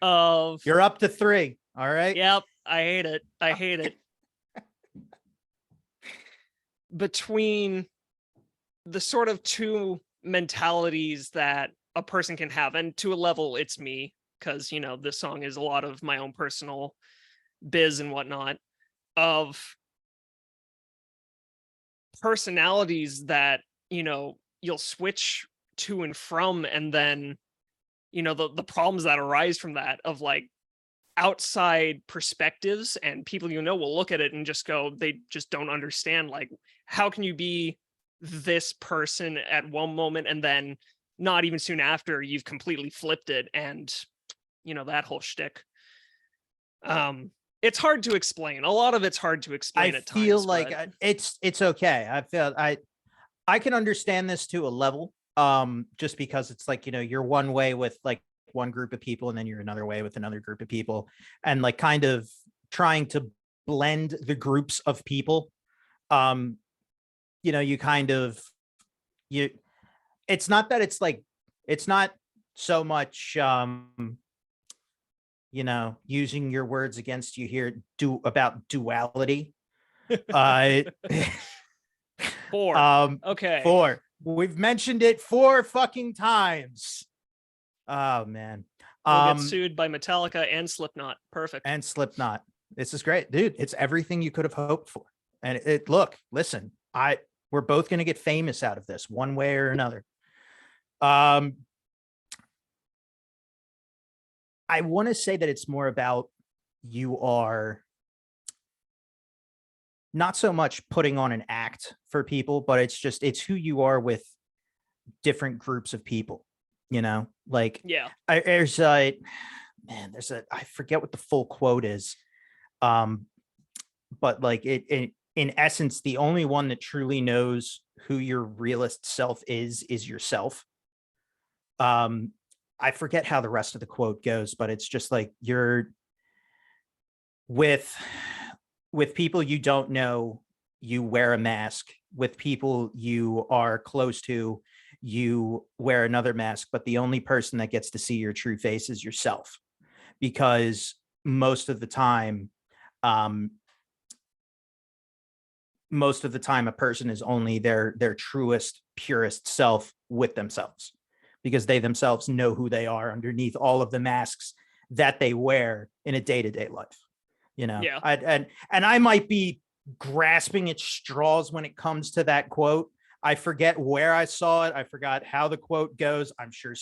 of
You're up to 3. All right.
yep, I hate it. I hate it. Between the sort of two mentalities that a person can have, and to a level it's me, because you know this song is a lot of my own personal biz and whatnot, of personalities that, you know, you'll switch to and from, and then, you know, the problems that arise from that, of like outside perspectives, and people, you know, will look at it and just go, they just don't understand, like, how can you be this person at one moment and then not even soon after you've completely flipped it, and you know, that whole shtick. It's hard to explain. A lot of it's hard to explain at times.
I feel like
but
it's okay. I can understand this to a level, just because it's like, you know, you're one way with like one group of people and then you're another way with another group of people, and like kind of trying to blend the groups of people. You know, you kind of, you, it's not that it's like, it's not so much, you know, using your words against you here, about duality. Uh,
4. Okay.
4. We've mentioned it 4 fucking times. Oh man.
We'll get sued by Metallica and Slipknot. Perfect.
And Slipknot. This is great, dude. It's everything you could have hoped for. And look, listen, we're both going to get famous out of this one way or another. I want to say that it's more about, you are not so much putting on an act for people, but it's who you are with different groups of people, you know, like,
yeah.
I forget what the full quote is. But like in essence, the only one that truly knows who your realist self is yourself. I forget how the rest of the quote goes, but it's just like, you're with people you don't know, you wear a mask. With people you are close to, you wear another mask, but the only person that gets to see your true face is yourself. Because most of the time a person is only their truest, purest self with themselves, because they themselves know who they are underneath all of the masks that they wear in a day-to-day life. You know,
yeah.
And I might be grasping at straws when it comes to that quote. I forget where I saw it. I forgot how the quote goes. I'm sure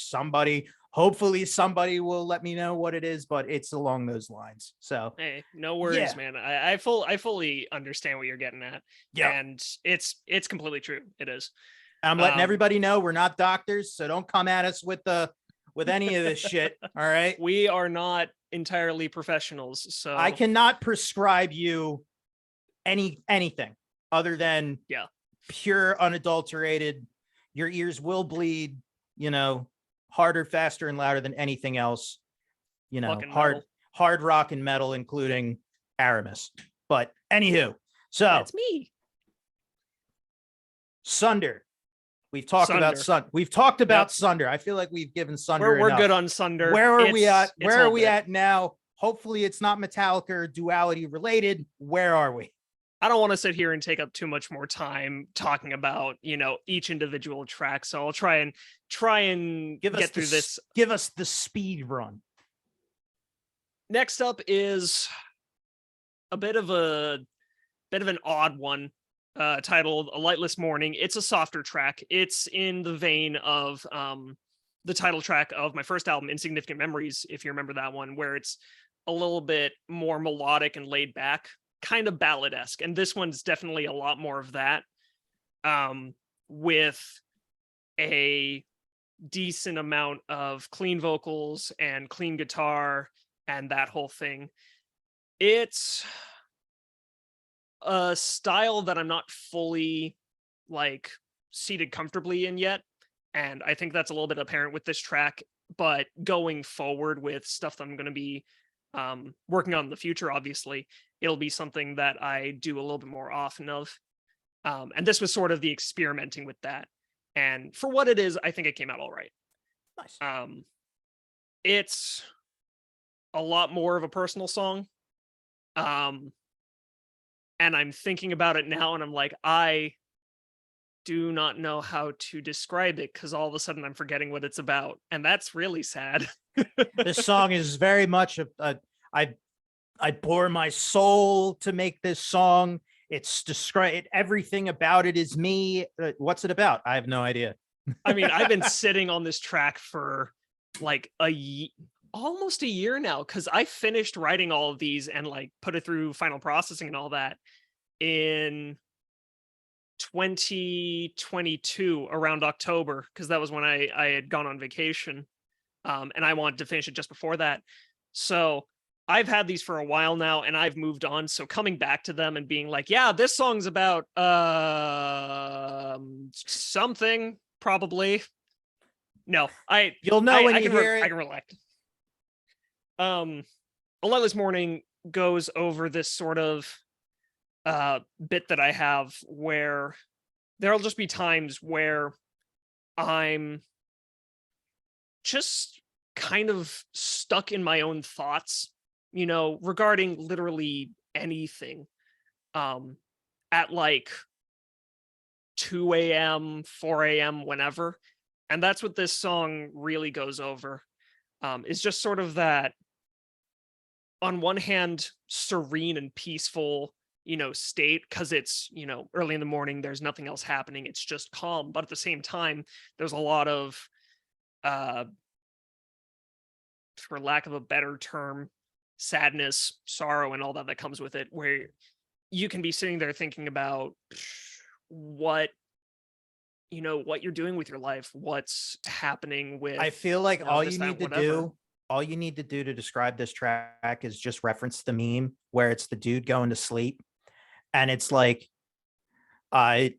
hopefully somebody will let me know what it is, but it's along those lines. So
hey, no worries,
yeah.
man. I fully understand what you're getting at.
Yeah.
And it's completely true. It is.
I'm letting everybody know we're not doctors, so don't come at us with any of this shit. All right.
We are not entirely professionals, so
I cannot prescribe you anything other than pure, unadulterated. Your ears will bleed, you know, harder, faster, and louder than anything else. You know, hard rock and metal, including Aramis. But anywho, so
that's me.
Sunder. We've talked about Sunder. I feel like we've given Sunder.
We're good on Sunder.
Where are we at? Where are we at now? Hopefully it's not Metallica or duality related. Where are we?
I don't want to sit here and take up too much more time talking about, you know, each individual track. So I'll try and get through this.
Give us the speed run.
Next up is a bit of an odd one, titled A Lightless Morning. It's a softer track. It's in the vein of the title track of my first album, Insignificant Memories, if you remember that one, where it's a little bit more melodic and laid back, kind of ballad-esque. And this one's definitely a lot more of that, with a decent amount of clean vocals and clean guitar and that whole thing. It's a style that I'm not fully like seated comfortably in yet, and I think that's a little bit apparent with this track. But going forward with stuff that I'm going to be working on in the future, obviously, it'll be something that I do a little bit more often of. And this was sort of the experimenting with that. And for what it is, I think it came out all right.
Nice.
It's a lot more of a personal song. And I'm thinking about it now, and I'm like, I do not know how to describe it because all of a sudden I'm forgetting what it's about. And that's really sad.
This song is very much I bore my soul to make this song. It's describe everything about it is me. What's it about? I have no idea.
I mean, I've been sitting on this track for like almost a year now, because I finished writing all of these and like put it through final processing and all that in 2022 around October, because that was when I had gone on vacation, and I wanted to finish it just before that. So I've had these for a while now, and I've moved on. So coming back to them and being like, yeah, this song's about something, probably. No,
You'll know when you hear it.
I can relate. A Lightless Morning goes over this sort of bit that I have where there'll just be times where I'm just kind of stuck in my own thoughts, regarding literally anything, at like 2 a.m., 4 a.m., whenever. And that's what this song really goes over. Is just sort of that, on one hand, serene and peaceful, state, because it's, early in the morning, there's nothing else happening, it's just calm. But at the same time, there's a lot of, for lack of a better term, sadness, sorrow, and all that comes with it, where you can be sitting there thinking about what you're doing with your life, what's happening with.
I feel like all
this,
you
that,
need to
whatever.
do, all you need to do to describe this track is just reference the meme where it's the dude going to sleep, and it's like, it's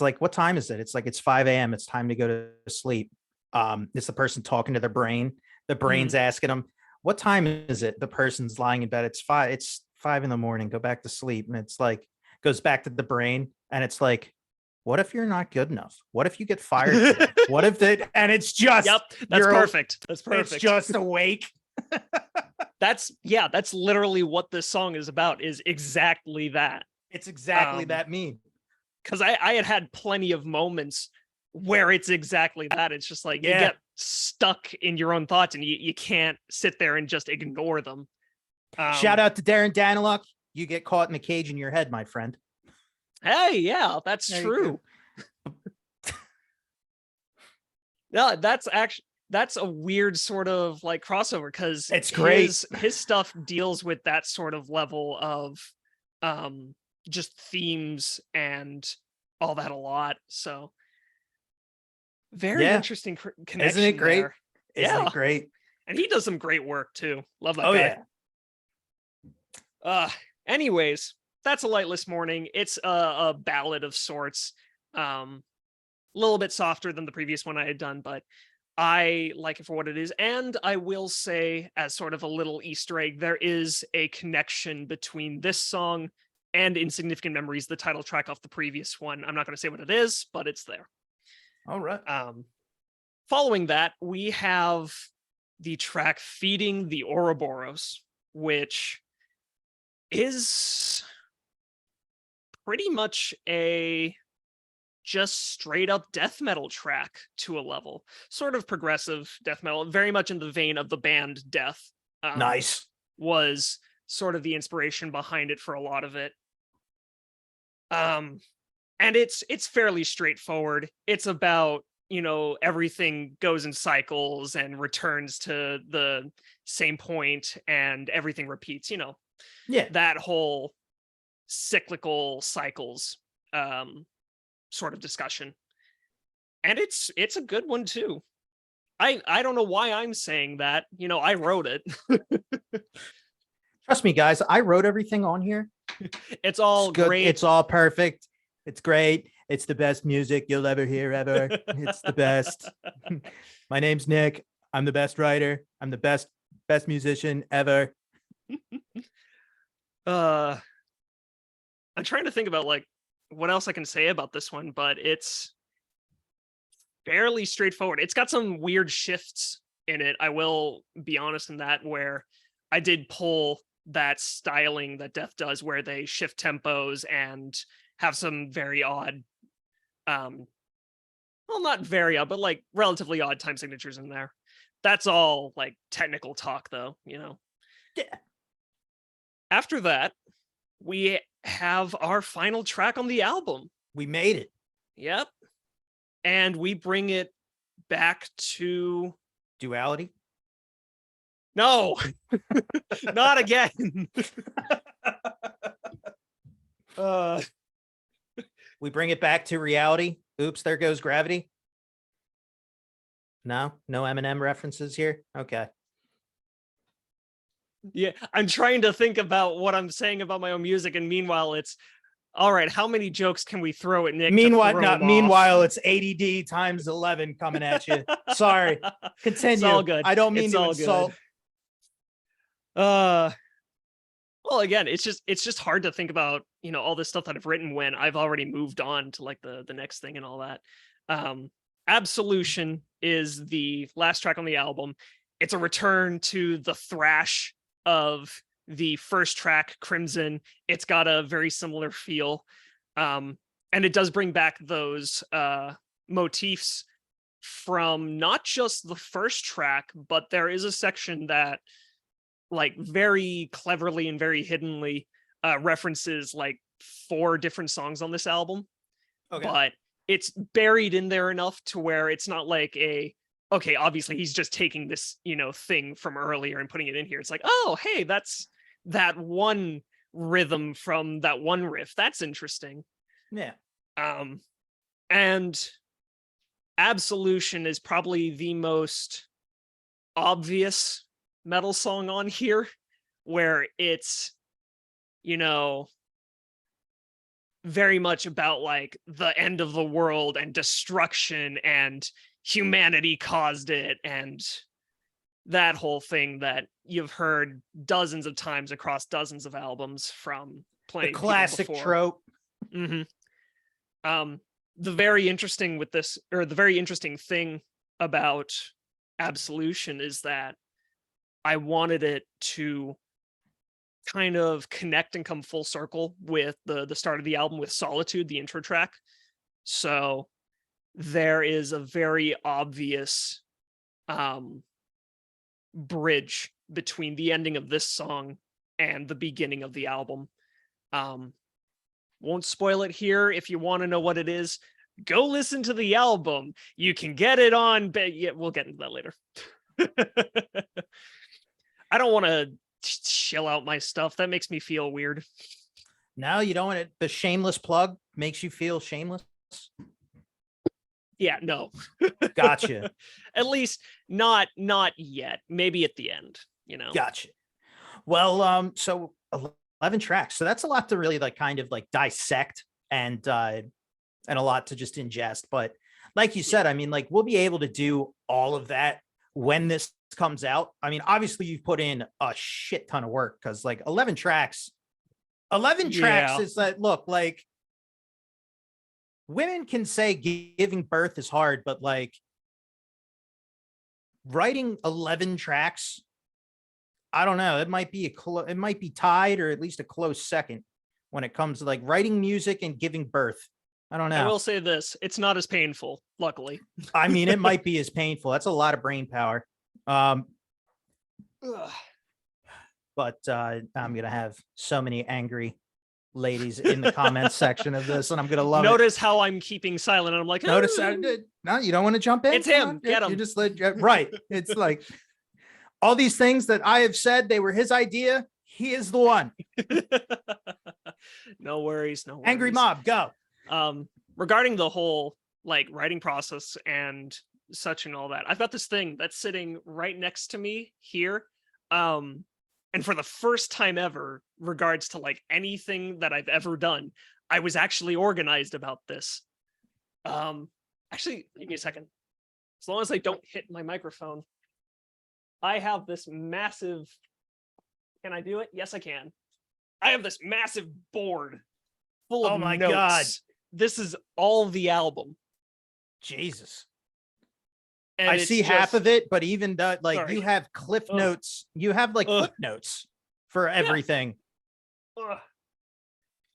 like, what time is it? It's like, it's 5 a.m. It's time to go to sleep. It's the person talking to their brain. The brain's asking them, what time is it? The person's lying in bed. It's 5 in the morning. Go back to sleep. And it's like, goes back to the brain. And it's like, what if you're not good enough? What if you get fired today? What if and it's just,
yep, that's perfect. That's perfect.
It's just awake.
That's literally what this song is about, is exactly that.
It's exactly that meme.
Because I had plenty of moments where it's exactly that. It's just like, you get stuck in your own thoughts, and you can't sit there and just ignore them.
Shout out to Darren Daniluk. You get caught in the cage in your head, my friend.
Hey, yeah, that's true. No, that's a weird sort of like crossover, because
it's great.
His stuff deals with that sort of level of just themes and all that a lot. So very interesting connection.
Isn't it great?
There.
Isn't it great?
And he does some great work too. Love that guy. Yeah. Anyways, that's A Lightless Morning. It's a ballad of sorts. A little bit softer than the previous one I had done, but I like it for what it is. And I will say, as sort of a little Easter egg, there is a connection between this song and Insignificant Memories, the title track off the previous one. I'm not going to say what it is, but it's there.
All right.
Following that, we have the track Feeding the Ouroboros, which is pretty much a just straight up death metal track to a level, sort of progressive death metal, very much in the vein of the band Death.
Nice.
Was sort of the inspiration behind it for a lot of it. And it's fairly straightforward. It's about, everything goes in cycles and returns to the same point, and everything repeats, that whole cyclical cycles sort of discussion. And it's a good one too. I don't know why I'm saying that. I wrote it.
Trust me, guys, I wrote everything on here
It's all
It's good.
great.
It's all perfect. It's great. It's the best music you'll ever hear ever. It's the best. My name's Nick. I'm the best writer. I'm the best musician ever.
I'm trying to think about like what else I can say about this one, but it's fairly straightforward. It's got some weird shifts in it. I will be honest in that, where I did pull that styling that Death does, where they shift tempos and have some very odd, well, not very odd, but like relatively odd time signatures in there. That's all like technical talk, though, you know.
Yeah.
After that, we have our final track on the album.
We made it.
Yep. And we bring it back to
Duality.
no, not again.
We bring it back to reality. Oops, there goes gravity. No Eminem references here. Okay.
Yeah, I'm trying to think about what I'm saying about my own music, and meanwhile, it's all right. How many jokes can we throw at Nick?
Meanwhile, it's ADD times 11 coming at you. Sorry. Continue.
It's all good.
I don't mean
It's
to
all
insult.
Good. Well, again, it's just hard to think about, you know, all this stuff that I've written when I've already moved on to like the next thing and all that. Absolution is the last track on the album. It's a return to the thrash of the first track, Crimson. It's got a very similar feel. And it does bring back those motifs from not just the first track, but there is a section that like very cleverly and very hiddenly references like 4 different songs on this album. Okay. But it's buried in there enough to where it's not like okay, obviously he's just taking this, you know, thing from earlier and putting it in here. It's like, oh, hey, that's that one rhythm from that one riff. That's interesting.
Yeah.
And Absolution is probably the most obvious metal song on here, where it's, you know, very much about like the end of the world and destruction and humanity caused it, and that whole thing that you've heard dozens of times across dozens of albums from playing
the classic trope.
Mm-hmm. The very interesting thing about Absolution is that I wanted it to kind of connect and come full circle with the start of the album with Solitude, the intro track. So there is a very obvious bridge between the ending of this song and the beginning of the album. Won't spoil it here. If you want to know what it is, go listen to the album. You can get it on, but yeah, we'll get into that later. I don't want to chill out my stuff. That makes me feel weird.
No, you don't want it. The shameless plug makes you feel shameless.
Yeah, no.
Gotcha.
At least not yet. Maybe at the end, you know.
Gotcha. Well, so 11 tracks. So that's a lot to really like kind of like dissect and a lot to just ingest. But like you said, I mean, like we'll be able to do all of that when this comes out. I mean, obviously you've put in a shit ton of work, because like 11 tracks is that, look, like women can say giving birth is hard, but like writing 11 tracks, I don't know, it might be tied or at least a close second when it comes to like writing music and giving birth. I don't know.
I will say this, it's not as painful, luckily.
I mean, it might be as painful. That's a lot of brain power. But I'm going to have so many angry ladies in the comments section of this, and I'm going to love
Notice how I'm keeping silent. And I'm like,
notice I did. No, you don't want to jump in.
It's him. Get him.
You just right. It's like all these things that I have said, they were his idea. He is the one.
No worries. No worries.
Angry mob, go.
Regarding the whole like writing process and such and all that, I've got this thing that's sitting right next to me here. And for the first time ever, regards to like anything that I've ever done, I was actually organized about this. Actually, give me a second. As long as I don't hit my microphone, I have this massive. Can I do it? Yes, I can. I have this massive board full of notes.
God.
This is all the album.
Jesus.
And
I see half of it, but even that, like,
Sorry.
you have cliff notes. You have like footnotes for everything.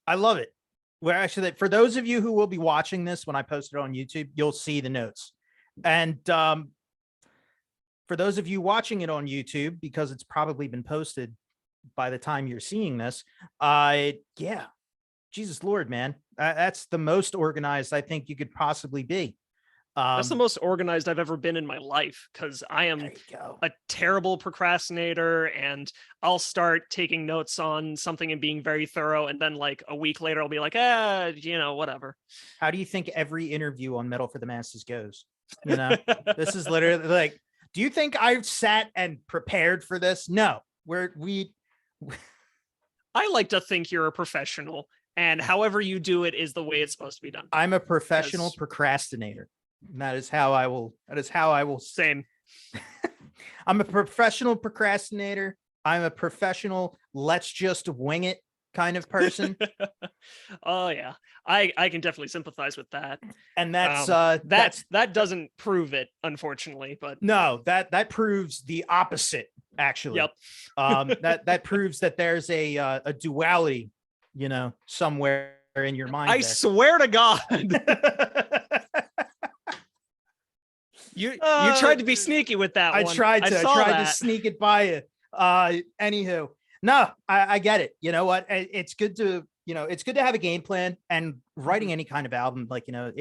I love it. Well, actually, for those of you who will be watching this when I post it on YouTube, you'll see the notes. And for those of you watching it on YouTube, because it's probably been posted by the time you're seeing this, yeah, Jesus Lord, man, that's the most organized I think you could possibly be.
That's the most organized I've ever been in my life, because I am a terrible procrastinator, and I'll start taking notes on something and being very thorough, and then like a week later I'll be like, whatever.
How do you think every interview on Metal for the Masses goes? You know, this is literally like, do you think I've sat and prepared for this? No,
I like to think you're a professional, and however you do it is the way it's supposed to be done.
I'm a professional procrastinator. That is how I will.
Same.
I'm a professional procrastinator. I'm a professional let's just wing it kind of person.
Oh yeah, I can definitely sympathize with that.
And that
doesn't prove it, unfortunately, but
no, that proves the opposite, actually.
Yep.
That proves that there's a duality, you know, somewhere in your mind.
I swear to God. You tried to be sneaky with that one.
I tried to sneak it by you. Anywho, no, I get it. You know what? It's good to have a game plan, and writing any kind of album, like, you know,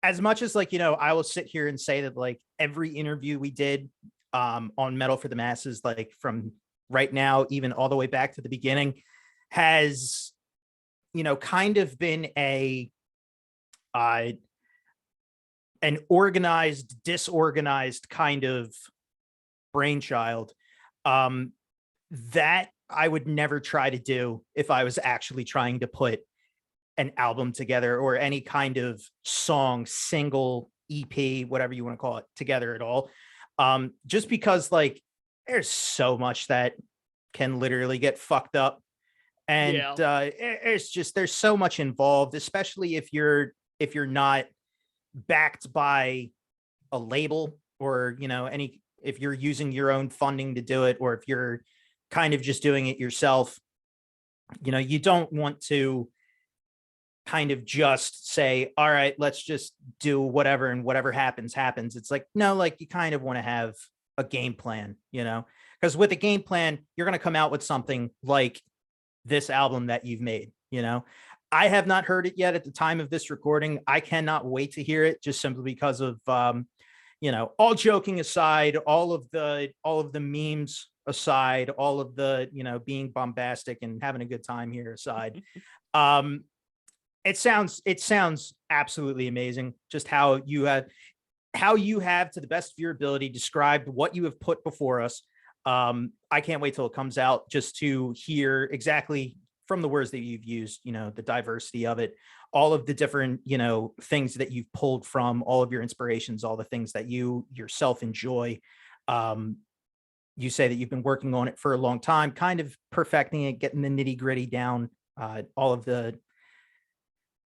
as much as like, you know, I will sit here and say that like every interview we did on Metal for the Masses, like from right now, even all the way back to the beginning, has, you know, kind of been an organized, disorganized kind of brainchild that I would never try to do if I was actually trying to put an album together, or any kind of song, single, EP, whatever you want to call it, together at all. Just because like there's so much that can literally get fucked up. And there's so much involved, especially if you're not backed by a label, or, you know, if you're using your own funding to do it, or if you're kind of just doing it yourself. You know, you don't want to kind of just say, all right, let's just do whatever, and whatever happens. It's like, no, like you kind of want to have a game plan, you know, because with a game plan, you're going to come out with something like this album that you've made, you know. I have not heard it yet at the time of this recording. I cannot wait to hear it, just simply because of, you know, all joking aside, all of the memes aside, all of the, you know, being bombastic and having a good time here aside. It sounds absolutely amazing. Just how you have, to the best of your ability, described what you have put before us. I can't wait till it comes out, just to hear exactly from the words that you've used, you know, the diversity of it, all of the different, you know, things that you've pulled from, all of your inspirations, all the things that you yourself enjoy. You say that you've been working on it for a long time, kind of perfecting it, getting the nitty gritty down, all of the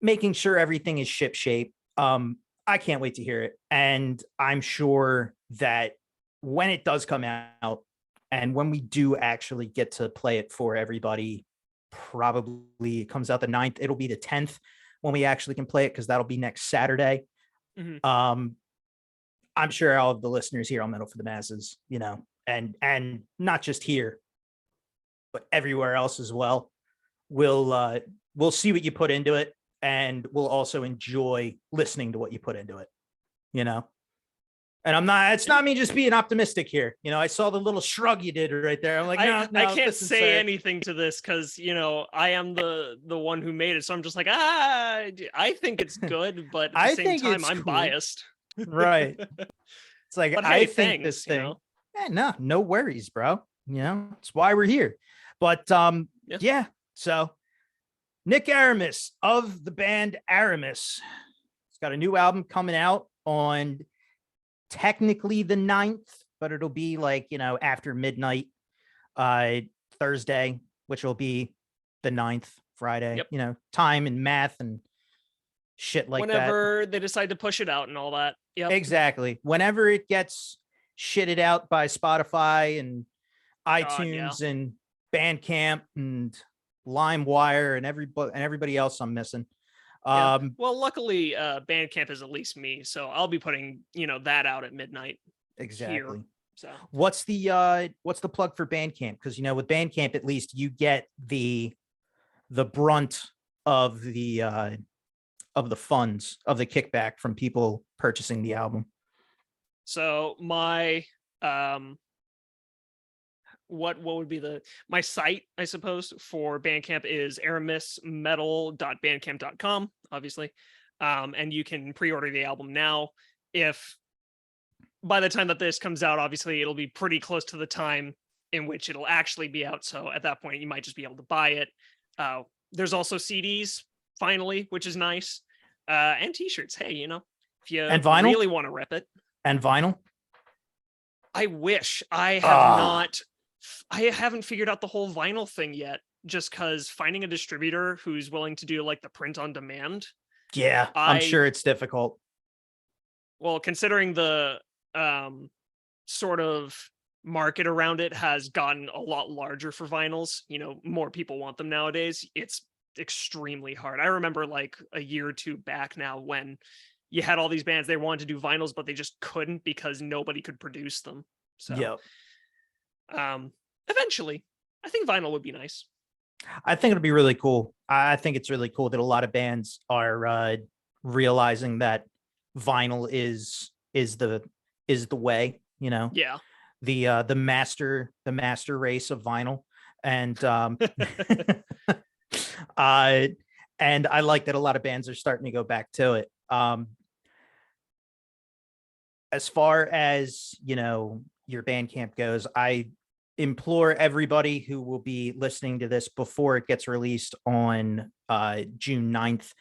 making sure everything is ship shape. I can't wait to hear it. And I'm sure that when it does come out, and when we do actually get to play it for everybody, probably it comes out the 9th, it'll be the 10th when we actually can play it, because that'll be next Saturday. I'm sure all of the listeners here on Metal for the Masses, you know, and not just here, but everywhere else as well, we'll see what you put into it, and we'll also enjoy listening to what you put into it, you know. And it's not me just being optimistic here. You know, I saw the little shrug you did right there. I'm like, no,
I can't say anything to this, because, you know, I am the one who made it. So I'm just like, I think it's good, but at the same time, I'm biased.
Right. It's like,
but
I
hey,
think this thing, No worries, bro. You know, it's why we're here. But
Yeah.
yeah. So Nick Aramis of the band Aramis. He's got a new album coming out on technically the 9th, but it'll be like, after midnight uh Thursday, which will be the 9th, Friday,
Yep.
Time and math and shit like that.
Whenever they decide to push it out and all that. Yep.
Exactly. Whenever it gets shitted out by Spotify and
God, yeah.
iTunes and Bandcamp and LimeWire and everybody else I'm missing.
Yeah. Well, luckily, Bandcamp is at least me, so I'll be putting that out at midnight.
Exactly.
Here, so
what's the plug for Bandcamp? Because with Bandcamp, at least you get the brunt of the funds, of the kickback from people purchasing the album.
So my what would be my site, I suppose, for Bandcamp is aramismetal.bandcamp.com, obviously. And you can pre-order the album now. If by the time that this comes out, obviously it'll be pretty close to the time in which it'll actually be out. So at that point, you might just be able to buy it. There's also CDs, finally, which is nice. And t-shirts. Hey, if you
and vinyl?
Really want to rep it.
And vinyl?
I wish. I have not. I haven't figured out the whole vinyl thing yet, just because finding a distributor who's willing to do like the print on demand.
Yeah, I'm sure it's difficult.
Well, considering the sort of market around it has gotten a lot larger for vinyls, more people want them nowadays. It's extremely hard. I remember like a year or two back now when you had all these bands, they wanted to do vinyls, but they just couldn't because nobody could produce them. So
yeah.
Eventually, I think vinyl would be nice.
I think it'll be really cool. I think it's really cool that a lot of bands are realizing that vinyl is the way,
Yeah.
The master race of vinyl. And and I like that a lot of bands are starting to go back to it. As far as your Bandcamp goes, I implore everybody who will be listening to this before it gets released on June 9th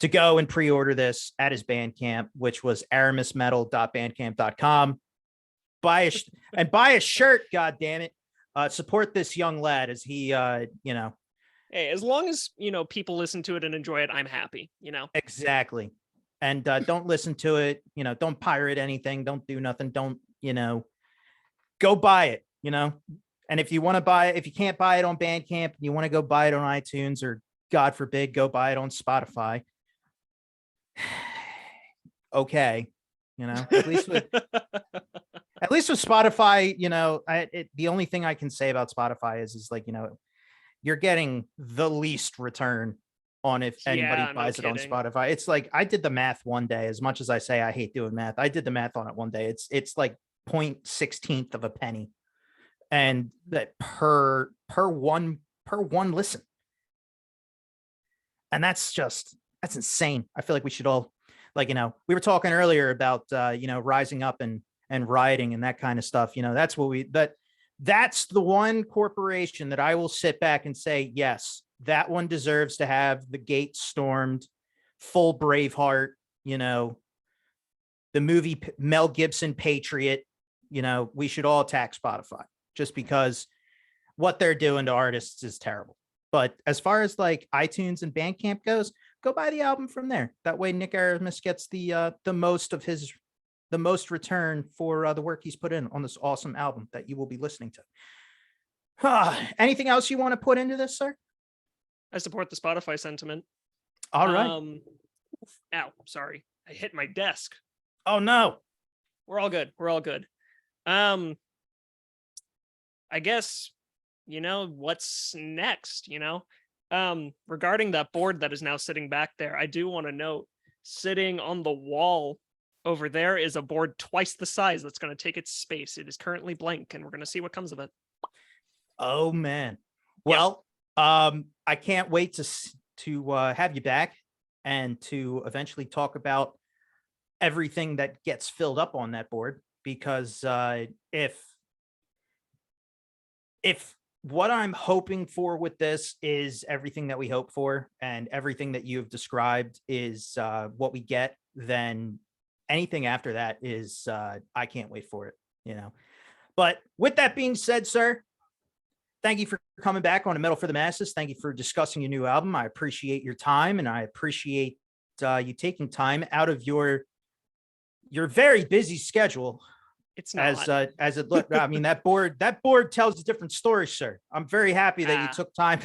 to go and pre-order this at his Bandcamp, which was aramismetal.bandcamp.com. Buy a shirt, god damn it. Support this young lad as he
Hey, as long as people listen to it and enjoy it, I'm happy.
Exactly. And don't listen to it. Don't pirate anything. Don't do nothing. Don't go buy it. And if you want to buy it, if you can't buy it on Bandcamp, and you want to go buy it on iTunes, or God forbid, go buy it on Spotify. Okay, at least with Spotify, the only thing I can say about Spotify is like, you're getting the least return on if anybody buys it on Spotify. It's like, I did the math one day. As much as I say I hate doing math, I did the math on it one day. It's like 0.16 of a penny, and that per one listen. And that's insane. I feel like we should all, like, we were talking earlier about rising up and rioting and that kind of stuff. That's what that's the one corporation that I will sit back and say, yes, that one deserves to have the gates stormed, full Braveheart, the movie Mel Gibson Patriot. We should all attack Spotify just because what they're doing to artists is terrible. But as far as like iTunes and Bandcamp goes, go buy the album from there. That way Nick Aramis gets the most return for the work he's put in on this awesome album that you will be listening to. Anything else you want to put into this, sir?
I support the Spotify sentiment.
All right.
Ow, sorry. I hit my desk.
Oh no.
We're all good. I guess, what's next, regarding that board that is now sitting back there, I do want to note, sitting on the wall over there is a board twice the size that's going to take its space. It is currently blank, and we're going to see what comes of it.
Oh man. Well, I can't wait to have you back and to eventually talk about everything that gets filled up on that board, because if if what I'm hoping for with this is everything that we hope for and everything that you've described is what we get, then anything after that is I can't wait for it, you know. But with that being said, sir, thank you for coming back on A Metal for the Masses. Thank you for discussing your new album. I appreciate your time, and I appreciate you taking time out of your very busy schedule.
It's not.
As it looked. I mean, that board tells a different story, sir. I'm very happy that you took time.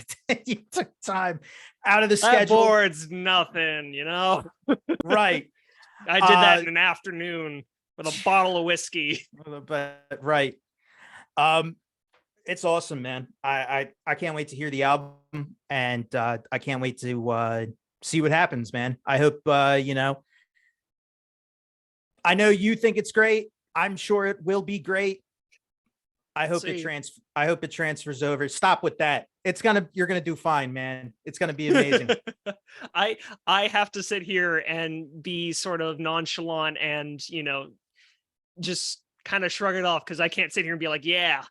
You took time out of the
That
schedule.
board's nothing, you know.
Right.
I did that in an afternoon with a bottle of whiskey.
But right. It's awesome, man. I can't wait to hear the album, and I can't wait to see what happens, man. I hope you know. I know you think it's great. I'm sure it will be great. I hope it transfers over. Stop with that. You're gonna do fine, man. It's gonna be amazing.
I have to sit here and be sort of nonchalant and, you know, just kind of shrug it off, because I can't sit here and be like, yeah,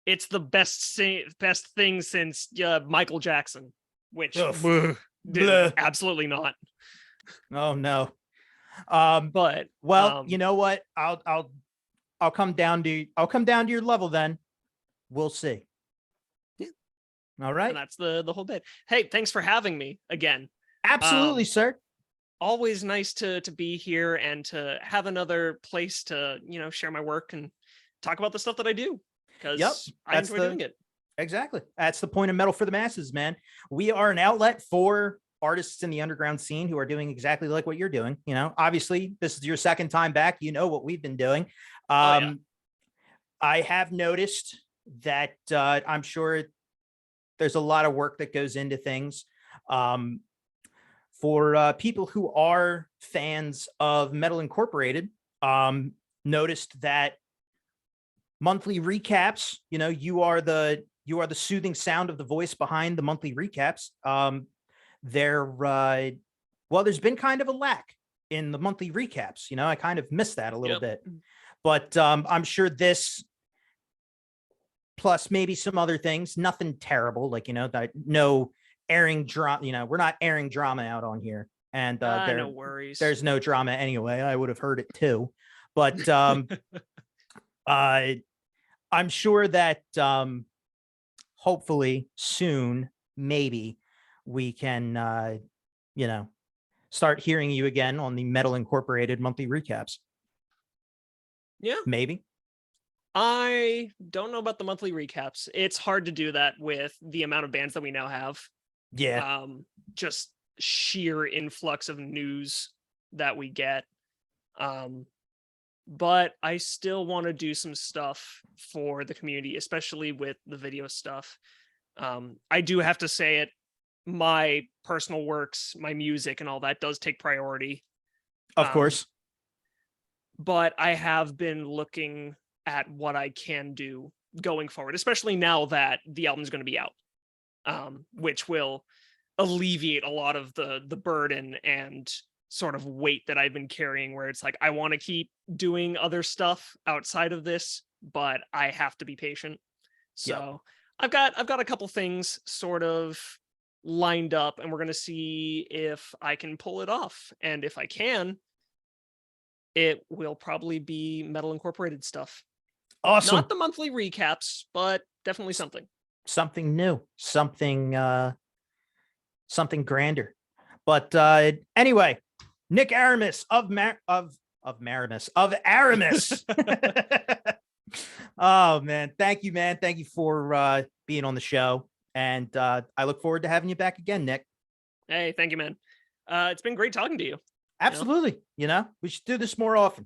it's the best thing since Michael Jackson, which absolutely not.
Oh no.
But
well, you know what? I'll come down to your level then. We'll see.
Yeah.
All right.
And that's the whole bit. Hey, thanks for having me again.
Absolutely, sir.
Always nice to be here and to have another place to, you know, share my work and talk about the stuff that I do, because I enjoy doing it.
Exactly. That's the point of Metal for the Masses, man. We are an outlet for artists in the underground scene who are doing exactly like what you're doing. You know, obviously this is your second time back. You know what we've been doing. I have noticed that I'm sure there's a lot of work that goes into things. For people who are fans of Metal Incorporated, noticed that monthly recaps, you know, you are the soothing sound of the voice behind the monthly recaps. There's been kind of a lack in the monthly recaps. You know, I kind of missed that a little bit, but I'm sure this, plus maybe some other things, nothing terrible, like, you know, that no airing drama, you know, we're not airing drama out on here, and
no worries.
There's no drama anyway. I would have heard it too, but I'm sure that hopefully soon, maybe we can, you know, start hearing you again on the Metal Incorporated monthly recaps.
Yeah,
maybe.
I don't know about the monthly recaps. It's hard to do that with the amount of bands that we now have.
Yeah.
Just sheer influx of news that we get. But I still want to do some stuff for the community, especially with the video stuff. I do have to say it, my personal works, my music and all that does take priority.
Of course.
But I have been looking at what I can do going forward, especially now that the album's going to be out, which will alleviate a lot of the burden and sort of weight that I've been carrying, where it's like, I want to keep doing other stuff outside of this, but I have to be patient. So I've got a couple things sort of lined up, and we're going to see if I can pull it off. And if I can, it will probably be Metal Incorporated stuff.
Awesome.
Not the monthly recaps, but definitely something.
Something new, something grander. But anyway, Nick Aramis of Aramis. Oh man, thank you, man. Thank you for being on the show, and I look forward to having you back again, Nick.
Hey, thank you, man. It's been great talking to you.
Absolutely. You know, we should do this more often.